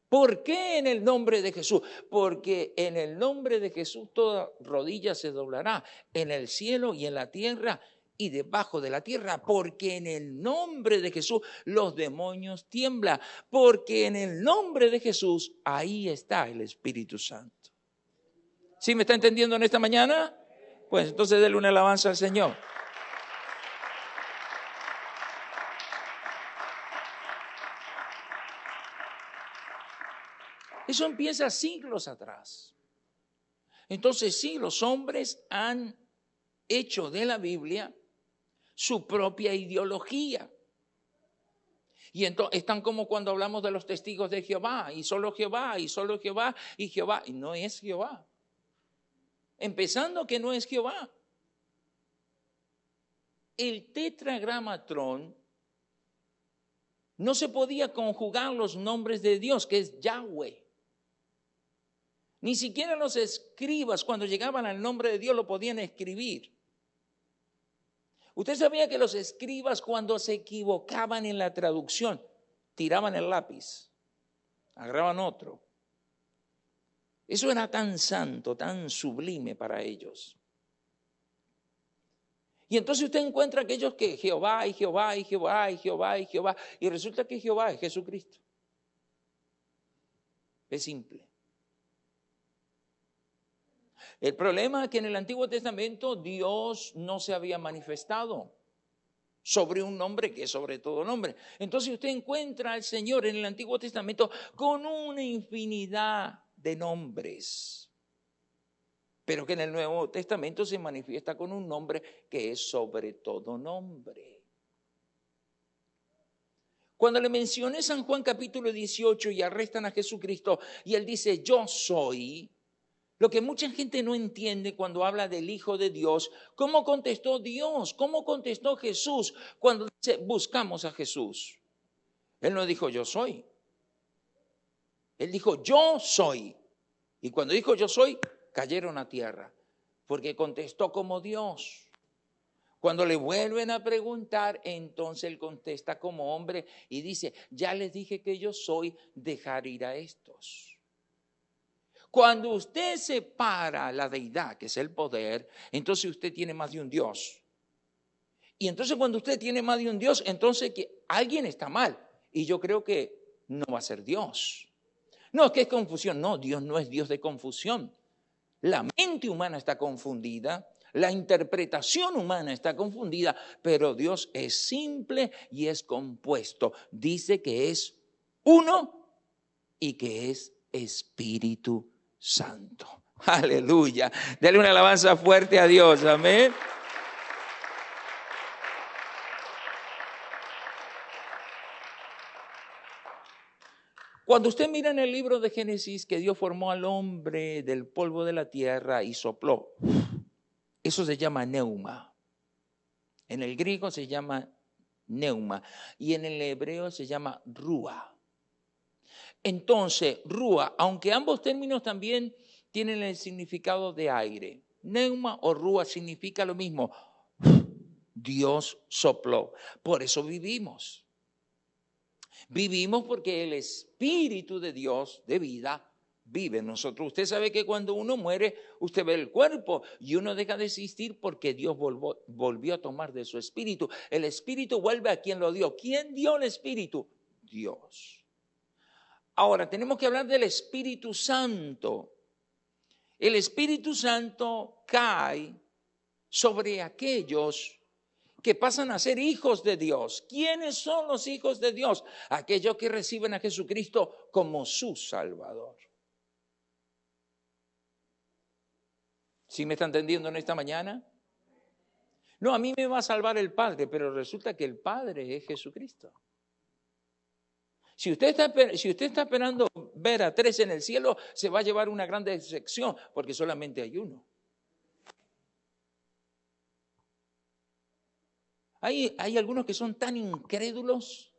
¿Por qué en el nombre de Jesús? Porque en el nombre de Jesús toda rodilla se doblará en el cielo y en la tierra y debajo de la tierra, porque en el nombre de Jesús los demonios tiemblan, porque en el nombre de Jesús ahí está el Espíritu Santo. ¿Sí me está entendiendo en esta mañana? Pues entonces denle una alabanza al Señor. Eso empieza siglos atrás. Entonces sí, los hombres han hecho de la Biblia su propia ideología. Y entonces están como cuando hablamos de los testigos de Jehová, y solo Jehová, y solo Jehová, y Jehová. Y no es Jehová. Empezando que no es Jehová. El tetragramatrón no se podía conjugar los nombres de Dios, que es Yahweh. Ni siquiera los escribas, cuando llegaban al nombre de Dios, lo podían escribir. Usted sabía que los escribas, cuando se equivocaban en la traducción, tiraban el lápiz, agarraban otro. Eso era tan santo, tan sublime para ellos. Y entonces usted encuentra aquellos que Jehová y Jehová y Jehová y Jehová y Jehová, y resulta que Jehová es Jesucristo. Es simple. El problema es que en el Antiguo Testamento Dios no se había manifestado sobre un nombre que es sobre todo nombre. Entonces usted encuentra al Señor en el Antiguo Testamento con una infinidad de nombres, pero que en el Nuevo Testamento se manifiesta con un nombre que es sobre todo nombre. Cuando le mencioné San Juan capítulo 18 y arrestan a Jesucristo y él dice yo soy, lo que mucha gente no entiende cuando habla del Hijo de Dios, ¿cómo contestó Dios? ¿Cómo contestó Jesús cuando dice buscamos a Jesús? Él no dijo yo soy. Él dijo yo soy. Y cuando dijo yo soy, cayeron a tierra, porque contestó como Dios. Cuando le vuelven a preguntar, entonces él contesta como hombre y dice, ya les dije que yo soy, dejar ir a estos. Cuando usted separa la deidad, que es el poder, entonces usted tiene más de un Dios. Y entonces cuando usted tiene más de un Dios, entonces que alguien está mal. Y yo creo que no va a ser Dios. No, es que es confusión. No, Dios no es Dios de confusión. La mente humana está confundida, la interpretación humana está confundida, pero Dios es simple y es compuesto. Dice que es uno y que es Espíritu Santo. Aleluya. Dale una alabanza fuerte a Dios. Amén. Cuando usted mira en el libro de Génesis que Dios formó al hombre del polvo de la tierra y sopló, eso se llama neuma. En el griego se llama neuma y en el hebreo se llama rúa. Entonces, rúa, aunque ambos términos también tienen el significado de aire. Neuma o rúa significa lo mismo. Dios sopló. Por eso vivimos. Vivimos porque el Espíritu de Dios de vida vive en nosotros. Usted sabe que cuando uno muere, usted ve el cuerpo y uno deja de existir porque Dios volvió a tomar de su Espíritu. El Espíritu vuelve a quien lo dio. ¿Quién dio el Espíritu? Dios. Ahora, tenemos que hablar del Espíritu Santo. El Espíritu Santo cae sobre aquellos que pasan a ser hijos de Dios. ¿Quiénes son los hijos de Dios? Aquellos que reciben a Jesucristo como su Salvador. ¿Sí me está entendiendo en esta mañana? No, a mí me va a salvar el Padre, pero resulta que el Padre es Jesucristo. Si usted está esperando ver a 3 en el cielo, se va a llevar una gran decepción, porque solamente hay uno. Hay algunos que son tan incrédulos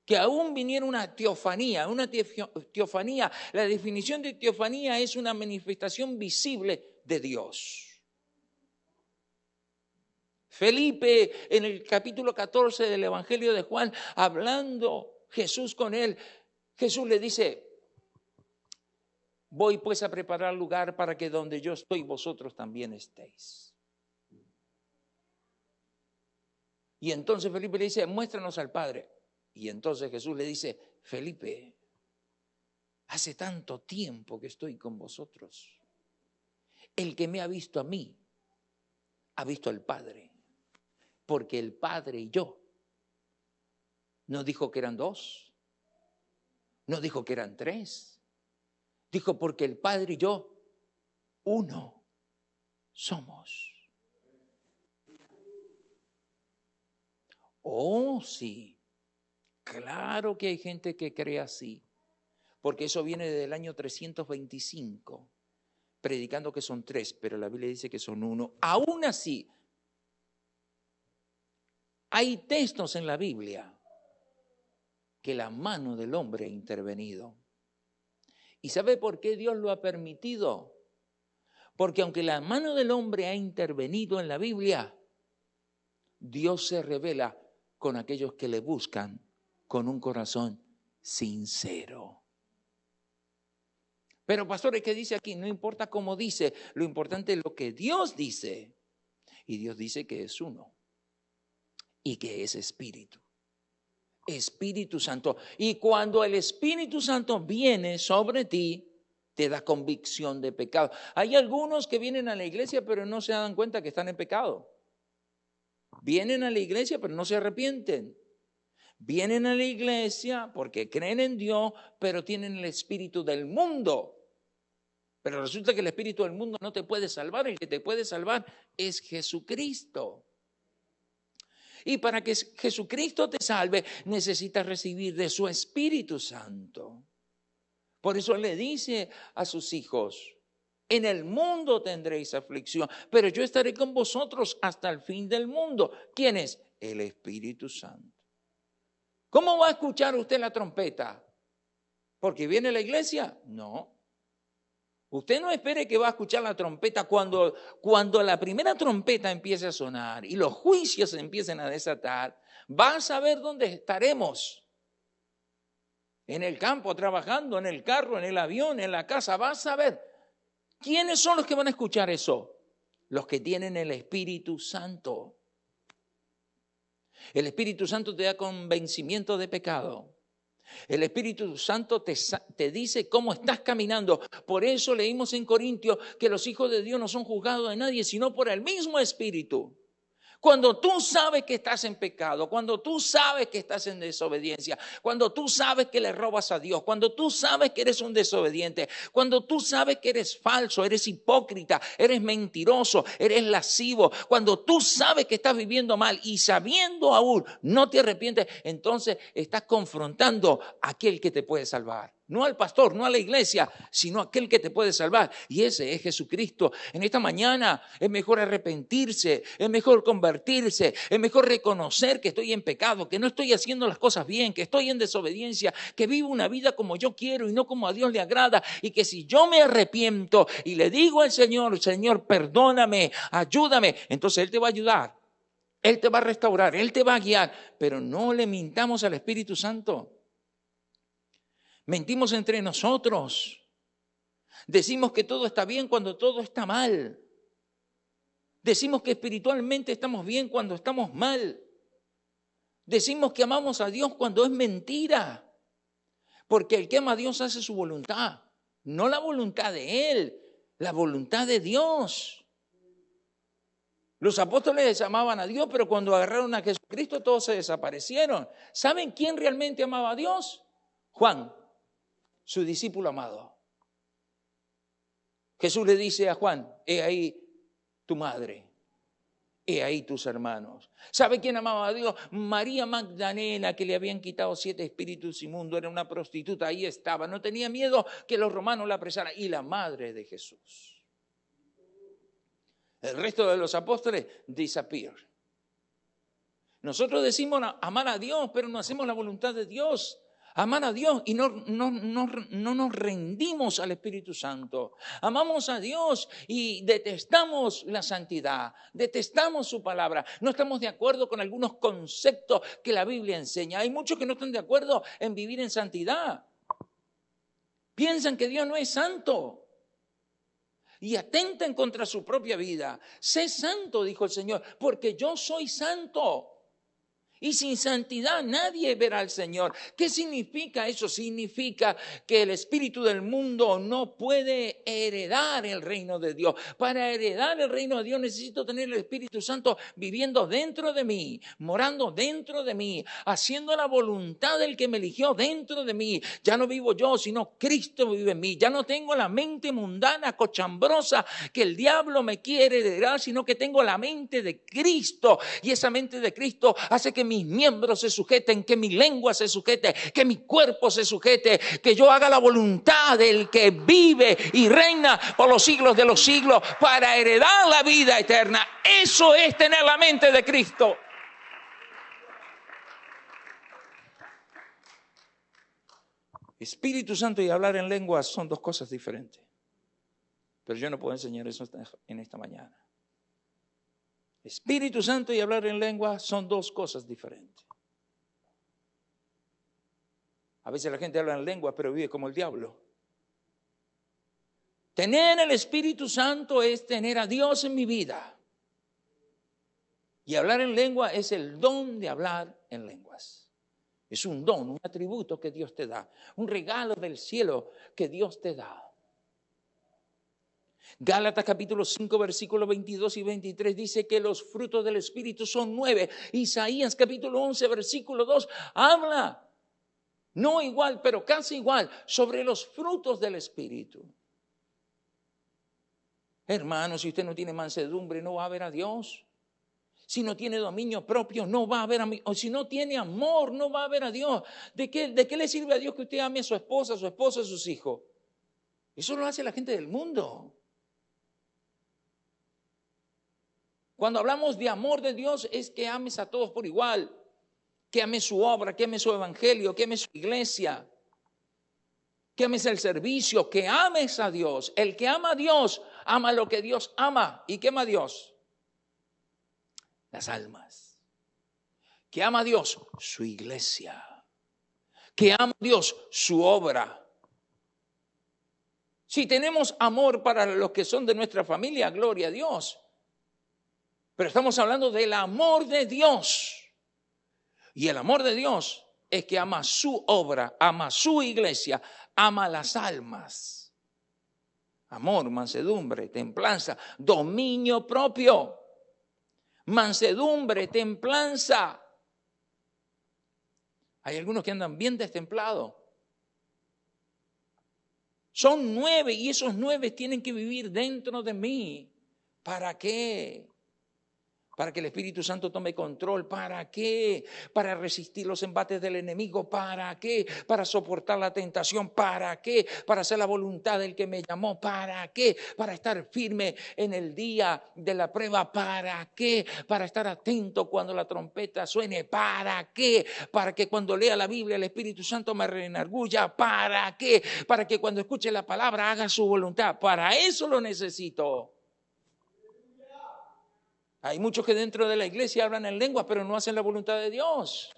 que aún vinieron una teofanía. Una teofanía, la definición de teofanía es una manifestación visible de Dios. Felipe, en el capítulo 14 del Evangelio de Juan, hablando Jesús con él, Jesús le dice, voy pues a preparar lugar para que donde yo estoy, vosotros también estéis. Y entonces Felipe le dice, muéstranos al Padre. Y entonces Jesús le dice, Felipe, hace tanto tiempo que estoy con vosotros. El que me ha visto a mí, ha visto al Padre. Porque el Padre y yo, no dijo que eran 2, no dijo que eran 3. Dijo porque el Padre y yo, uno somos. Oh, sí. Claro que hay gente que cree así. Porque eso viene desde el año 325, predicando que son 3, pero la Biblia dice que son 1. Aún así, hay textos en la Biblia que la mano del hombre ha intervenido. ¿Y sabe por qué Dios lo ha permitido? Porque aunque la mano del hombre ha intervenido en la Biblia, Dios se revela con aquellos que le buscan con un corazón sincero. Pero pastores, ¿qué dice aquí? No importa cómo dice, lo importante es lo que Dios dice. Y Dios dice que es uno y que es espíritu. Espíritu Santo. Y cuando el Espíritu Santo viene sobre ti, te da convicción de pecado. Hay algunos que vienen a la iglesia pero no se dan cuenta que están en pecado. Vienen a la iglesia pero no se arrepienten. Vienen a la iglesia porque creen en Dios pero tienen el espíritu del mundo. Pero resulta que el espíritu del mundo no te puede salvar. El que te puede salvar es Jesucristo. Y para que Jesucristo te salve, necesitas recibir de su Espíritu Santo. Por eso le dice a sus hijos, en el mundo tendréis aflicción, pero yo estaré con vosotros hasta el fin del mundo. ¿Quién es? El Espíritu Santo. ¿Cómo va a escuchar usted la trompeta? ¿Porque viene a la iglesia? No. Usted no espere que va a escuchar la trompeta cuando la primera trompeta empiece a sonar y los juicios se empiecen a desatar. Va a saber dónde estaremos. En el campo, trabajando, en el carro, en el avión, en la casa. Va a saber. ¿Quiénes son los que van a escuchar eso? Los que tienen el Espíritu Santo. El Espíritu Santo te da convencimiento de pecado. El Espíritu Santo te dice cómo estás caminando. Por eso leímos en Corintios que los hijos de Dios no son juzgados de nadie, sino por el mismo Espíritu. Cuando tú sabes que estás en pecado, cuando tú sabes que estás en desobediencia, cuando tú sabes que le robas a Dios, cuando tú sabes que eres un desobediente, cuando tú sabes que eres falso, eres hipócrita, eres mentiroso, eres lascivo, cuando tú sabes que estás viviendo mal y sabiendo aún no te arrepientes, entonces estás confrontando a aquel que te puede salvar. No al pastor, no a la iglesia, sino a aquel que te puede salvar. Y ese es Jesucristo. En esta mañana es mejor arrepentirse, es mejor convertirse, es mejor reconocer que estoy en pecado, que no estoy haciendo las cosas bien, que estoy en desobediencia, que vivo una vida como yo quiero y no como a Dios le agrada. Y que si yo me arrepiento y le digo al Señor, Señor, perdóname, ayúdame, entonces Él te va a ayudar. Él te va a restaurar, Él te va a guiar. Pero no le mintamos al Espíritu Santo. Mentimos entre nosotros. Decimos que todo está bien cuando todo está mal. Decimos que espiritualmente estamos bien cuando estamos mal. Decimos que amamos a Dios cuando es mentira. Porque el que ama a Dios hace su voluntad. No la voluntad de Él, la voluntad de Dios. Los apóstoles amaban a Dios, pero cuando agarraron a Jesucristo todos se desaparecieron. ¿Saben quién realmente amaba a Dios? Juan, su discípulo amado. Jesús le dice a Juan, he ahí tu madre, he ahí tus hermanos. ¿Sabe quién amaba a Dios? María Magdalena, que le habían quitado 7 espíritus inmundos, era una prostituta, ahí estaba, no tenía miedo que los romanos la apresaran. Y la madre de Jesús. El resto de los apóstoles disappear. Nosotros decimos amar a Dios, pero no hacemos la voluntad de Dios. Amar a Dios y no nos rendimos al Espíritu Santo. Amamos a Dios y detestamos la santidad, detestamos su palabra. No estamos de acuerdo con algunos conceptos que la Biblia enseña. Hay muchos que no están de acuerdo en vivir en santidad. Piensan que Dios no es santo y atentan contra su propia vida. Sé santo, dijo el Señor, porque yo soy santo. Y sin santidad nadie verá al Señor. ¿Qué significa eso? Significa que el espíritu del mundo no puede heredar el reino de Dios. Para heredar el reino de Dios necesito tener el Espíritu Santo viviendo dentro de mí, morando dentro de mí, haciendo la voluntad del que me eligió dentro de mí. Ya no vivo yo, sino Cristo vive en mí. Ya no tengo la mente mundana, cochambrosa que el diablo me quiere heredar, sino que tengo la mente de Cristo. Y esa mente de Cristo hace que mis miembros se sujeten, que mi lengua se sujete, que mi cuerpo se sujete, que yo haga la voluntad del que vive y reina por los siglos de los siglos para heredar la vida eterna. Eso es tener la mente de Cristo. Espíritu Santo y hablar en lenguas son dos cosas diferentes. Pero yo no puedo enseñar eso en esta mañana. Espíritu Santo y hablar en lengua son dos cosas diferentes. A veces la gente habla en lengua, pero vive como el diablo. Tener el Espíritu Santo es tener a Dios en mi vida. Y hablar en lengua es el don de hablar en lenguas. Es un don, un atributo que Dios te da, un regalo del cielo que Dios te da. Gálatas capítulo 5 versículos 22 y 23 dice que los frutos del Espíritu son 9. Isaías capítulo 11 versículo 2 habla, no igual, pero casi igual, sobre los frutos del Espíritu. Hermano, si usted no tiene mansedumbre, no va a ver a Dios. Si no tiene dominio propio, no va a ver a mí. O si no tiene amor, no va a ver a Dios. ¿De qué le sirve a Dios que usted ame a su esposa, a sus hijos? Eso lo hace la gente del mundo. Cuando hablamos de amor de Dios es que ames a todos por igual, que ames su obra, que ames su evangelio, que ames su iglesia, que ames el servicio, que ames a Dios. El que ama a Dios, ama lo que Dios ama. ¿Y qué ama a Dios? Las almas. Que ama a Dios, su iglesia. Que ama a Dios, su obra. Si tenemos amor para los que son de nuestra familia, gloria a Dios. Pero estamos hablando del amor de Dios. Y el amor de Dios es que ama su obra, ama su iglesia, ama las almas. Amor, mansedumbre, templanza, dominio propio. Mansedumbre, templanza. Hay algunos que andan bien destemplados. Son 9 y esos 9 tienen que vivir dentro de mí. ¿Para qué? Para que el Espíritu Santo tome control. ¿Para qué? Para resistir los embates del enemigo. ¿Para qué? Para soportar la tentación. ¿Para qué? Para hacer la voluntad del que me llamó. ¿Para qué? Para estar firme en el día de la prueba. ¿Para qué? Para estar atento cuando la trompeta suene. ¿Para qué? Para que cuando lea la Biblia el Espíritu Santo me reenargulla. ¿Para qué? Para que cuando escuche la palabra haga su voluntad. Para eso lo necesito. Hay muchos que dentro de la iglesia hablan en lenguas, pero no hacen la voluntad de Dios.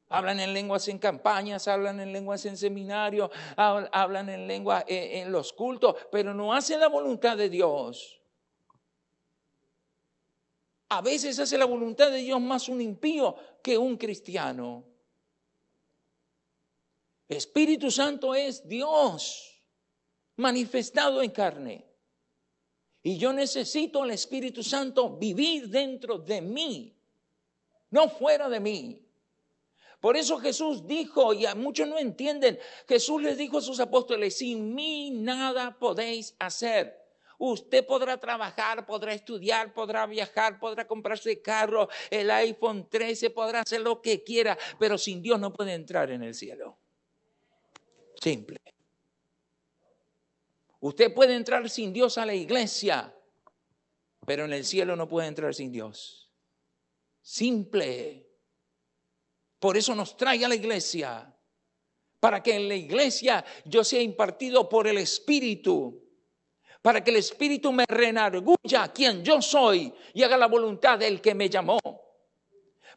Hablan en lenguas en campañas, hablan en lenguas en seminarios, hablan en lenguas en los cultos, pero no hacen la voluntad de Dios. A veces hace la voluntad de Dios más un impío que un cristiano. Espíritu Santo es Dios manifestado en carne. Y yo necesito al Espíritu Santo vivir dentro de mí, no fuera de mí. Por eso Jesús dijo, y a muchos no entienden, Jesús les dijo a sus apóstoles, sin mí nada podéis hacer. Usted podrá trabajar, podrá estudiar, podrá viajar, podrá comprarse carro, el iPhone 13, podrá hacer lo que quiera, pero sin Dios no puede entrar en el cielo. Simple. Usted puede entrar sin Dios a la iglesia, pero en el cielo no puede entrar sin Dios. Simple. Por eso nos trae a la iglesia, para que en la iglesia yo sea impartido por el Espíritu, para que el Espíritu me reenargulla quien yo soy y haga la voluntad del que me llamó.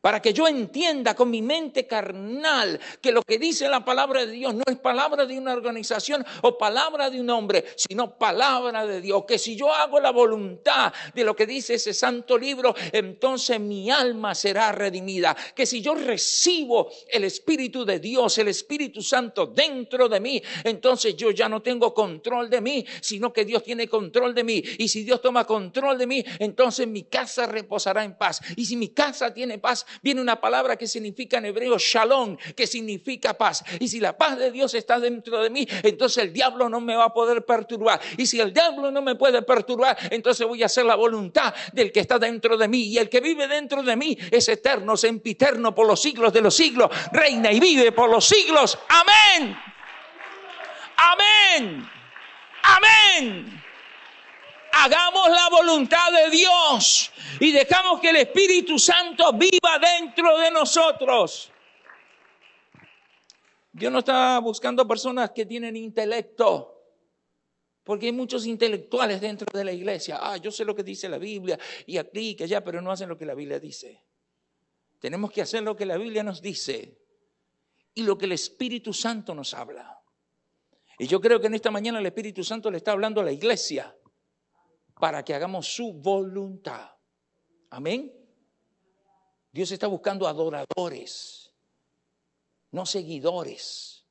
Para que yo entienda con mi mente carnal que lo que dice la palabra de Dios no es palabra de una organización o palabra de un hombre, sino palabra de Dios. Que si yo hago la voluntad de lo que dice ese santo libro, entonces mi alma será redimida. Que si yo recibo el Espíritu de Dios, el Espíritu Santo dentro de mí, entonces yo ya no tengo control de mí, sino que Dios tiene control de mí. Y si Dios toma control de mí, entonces mi casa reposará en paz. Y si mi casa tiene paz, viene una palabra que significa en hebreo shalom, que significa paz. Y si la paz de Dios está dentro de mí, entonces el diablo no me va a poder perturbar. Y si el diablo no me puede perturbar, entonces voy a hacer la voluntad del que está dentro de mí. Y el que vive dentro de mí es eterno, sempiterno, por los siglos de los siglos. Reina y vive por los siglos. Amén. Amén. Amén. Hagamos la voluntad de Dios y dejamos que el Espíritu Santo viva dentro de nosotros. Dios no está buscando personas que tienen intelecto. Porque hay muchos intelectuales dentro de la iglesia. Yo sé lo que dice la Biblia y aquí y allá, pero no hacen lo que la Biblia dice. Tenemos que hacer lo que la Biblia nos dice y lo que el Espíritu Santo nos habla. Y yo creo que en esta mañana el Espíritu Santo le está hablando a la iglesia para que hagamos su voluntad. Amén. Dios está buscando adoradores, no seguidores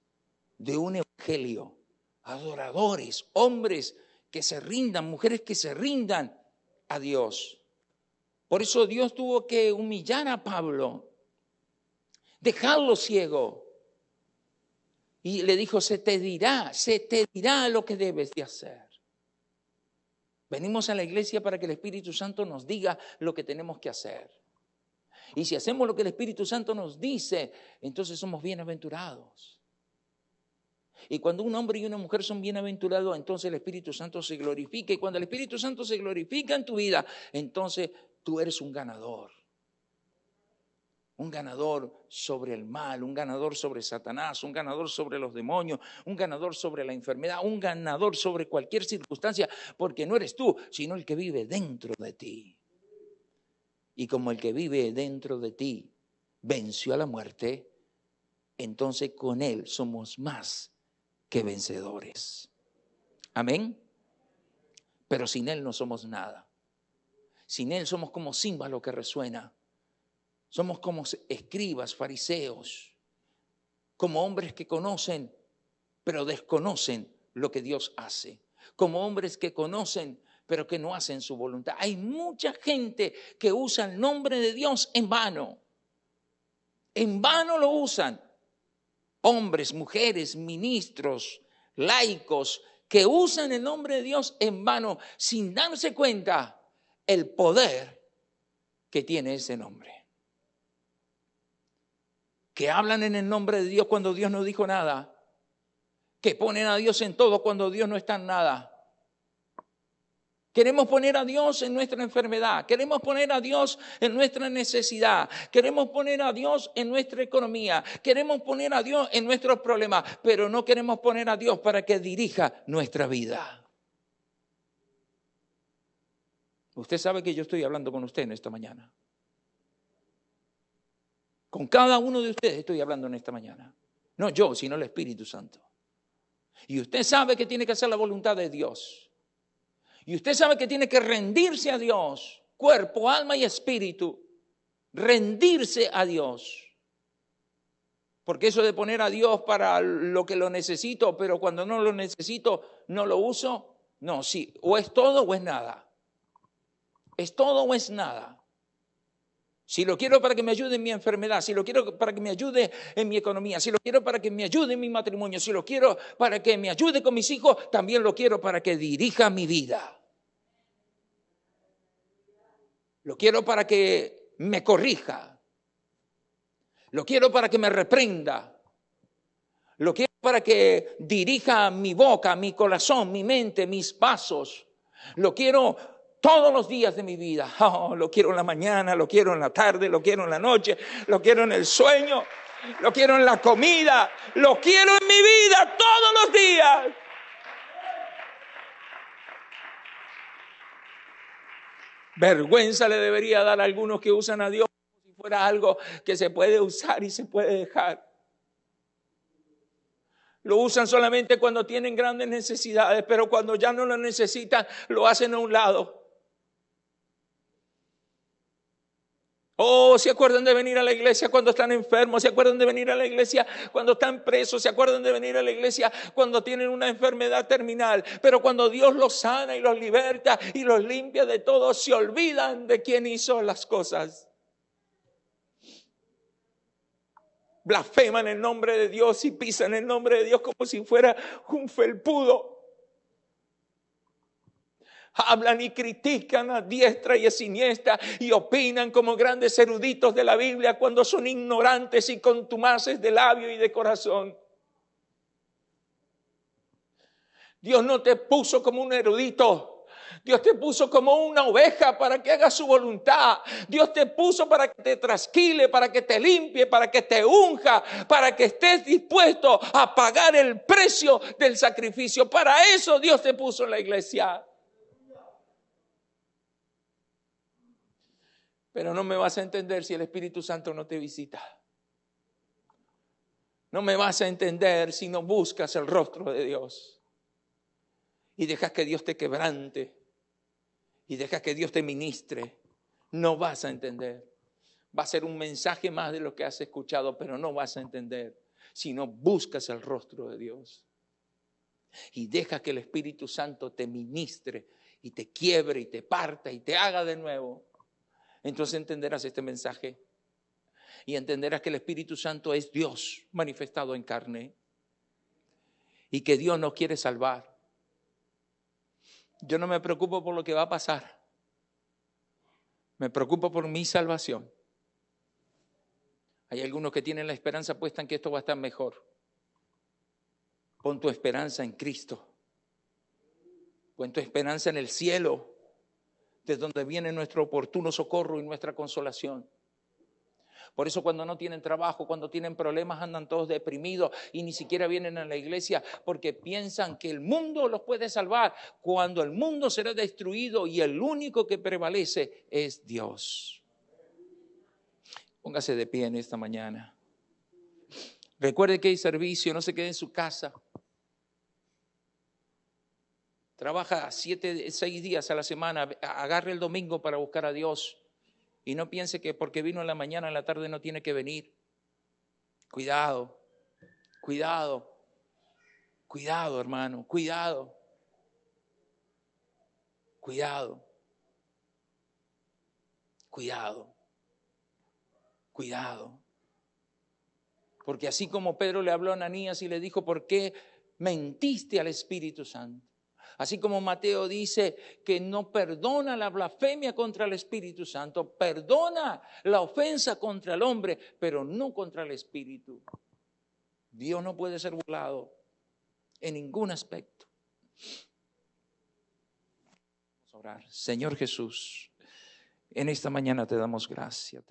de un evangelio. Adoradores, hombres que se rindan, mujeres que se rindan a Dios. Por eso Dios tuvo que humillar a Pablo, dejarlo ciego. Y le dijo, se te dirá lo que debes de hacer. Venimos a la iglesia para que el Espíritu Santo nos diga lo que tenemos que hacer. Y si hacemos lo que el Espíritu Santo nos dice, entonces somos bienaventurados. Y cuando un hombre y una mujer son bienaventurados, entonces el Espíritu Santo se glorifica. Y cuando el Espíritu Santo se glorifica en tu vida, entonces tú eres un ganador. Un ganador sobre el mal, un ganador sobre Satanás, un ganador sobre los demonios, un ganador sobre la enfermedad, un ganador sobre cualquier circunstancia, porque no eres tú, sino el que vive dentro de ti. Y como el que vive dentro de ti venció a la muerte, entonces con él somos más que vencedores. Amén. Pero sin él no somos nada. Sin él somos como címbalo que resuena. Somos como escribas, fariseos, como hombres que conocen, pero desconocen lo que Dios hace. Como hombres que conocen, pero que no hacen su voluntad. Hay mucha gente que usa el nombre de Dios en vano. En vano lo usan. Hombres, mujeres, ministros, laicos, que usan el nombre de Dios en vano, sin darse cuenta el poder que tiene ese nombre. Que hablan en el nombre de Dios cuando Dios no dijo nada. Que ponen a Dios en todo cuando Dios no está en nada. Queremos poner a Dios en nuestra enfermedad. Queremos poner a Dios en nuestra necesidad. Queremos poner a Dios en nuestra economía. Queremos poner a Dios en nuestros problemas. Pero no queremos poner a Dios para que dirija nuestra vida. Usted sabe que yo estoy hablando con usted en esta mañana. Con cada uno de ustedes estoy hablando en esta mañana. No yo, sino el Espíritu Santo. Y usted sabe que tiene que hacer la voluntad de Dios. Y usted sabe que tiene que rendirse a Dios, cuerpo, alma y espíritu. Rendirse a Dios. Porque eso de poner a Dios para lo que lo necesito, pero cuando no lo necesito, no lo uso. No, sí, o es todo o es nada. Es todo o es nada. Si lo quiero para que me ayude en mi enfermedad, si lo quiero para que me ayude en mi economía, si lo quiero para que me ayude en mi matrimonio, si lo quiero para que me ayude con mis hijos, también lo quiero para que dirija mi vida. Lo quiero para que me corrija. Lo quiero para que me reprenda. Lo quiero para que dirija mi boca, mi corazón, mi mente, mis pasos. Lo quiero todos los días de mi vida. Lo quiero en la mañana, lo quiero en la tarde, lo quiero en la noche, lo quiero en el sueño, lo quiero en la comida, lo quiero en mi vida todos los días. Vergüenza le debería dar a algunos que usan a Dios como si fuera algo que se puede usar y se puede dejar. Lo usan solamente cuando tienen grandes necesidades, pero cuando ya no lo necesitan, lo hacen a un lado. ¿Se acuerdan de venir a la iglesia cuando están enfermos? ¿Se acuerdan de venir a la iglesia cuando están presos? ¿Se acuerdan de venir a la iglesia cuando tienen una enfermedad terminal? Pero cuando Dios los sana y los liberta y los limpia de todo, se olvidan de quién hizo las cosas. Blasfeman el nombre de Dios y pisan el nombre de Dios como si fuera un felpudo. Hablan y critican a diestra y a siniestra y opinan como grandes eruditos de la Biblia cuando son ignorantes y contumaces de labio y de corazón. Dios no te puso como un erudito. Dios te puso como una oveja para que hagas su voluntad. Dios te puso para que te trasquile, para que te limpie, para que te unja, para que estés dispuesto a pagar el precio del sacrificio. Para eso Dios te puso en la iglesia. Pero no me vas a entender si el Espíritu Santo no te visita. No me vas a entender si no buscas el rostro de Dios. Y dejas que Dios te quebrante. Y dejas que Dios te ministre. No vas a entender. Va a ser un mensaje más de lo que has escuchado, pero no vas a entender si no buscas el rostro de Dios. Y deja que el Espíritu Santo te ministre y te quiebre y te parta y te haga de nuevo. Entonces entenderás este mensaje. Y entenderás que el Espíritu Santo es Dios manifestado en carne. Y que Dios nos quiere salvar. Yo no me preocupo por lo que va a pasar. Me preocupo por mi salvación. Hay algunos que tienen la esperanza puesta en que esto va a estar mejor. Pon tu esperanza en Cristo. Pon tu esperanza en el cielo, de donde viene nuestro oportuno socorro y nuestra consolación. Por eso cuando no tienen trabajo, cuando tienen problemas, andan todos deprimidos y ni siquiera vienen a la iglesia porque piensan que el mundo los puede salvar, cuando el mundo será destruido y el único que prevalece es Dios. Póngase de pie en esta mañana. Recuerde que hay servicio, no se quede en su casa. Trabaja 6 días a la semana, agarre el domingo para buscar a Dios. Y no piense que porque vino en la mañana, en la tarde no tiene que venir. Cuidado, cuidado, cuidado, hermano, cuidado, cuidado, cuidado, cuidado. Porque así como Pedro le habló a Ananías y le dijo, ¿por qué mentiste al Espíritu Santo? Así como Mateo dice que no perdona la blasfemia contra el Espíritu Santo, perdona la ofensa contra el hombre, pero no contra el Espíritu. Dios no puede ser burlado en ningún aspecto. Vamos a orar. Señor Jesús, en esta mañana te damos gracias.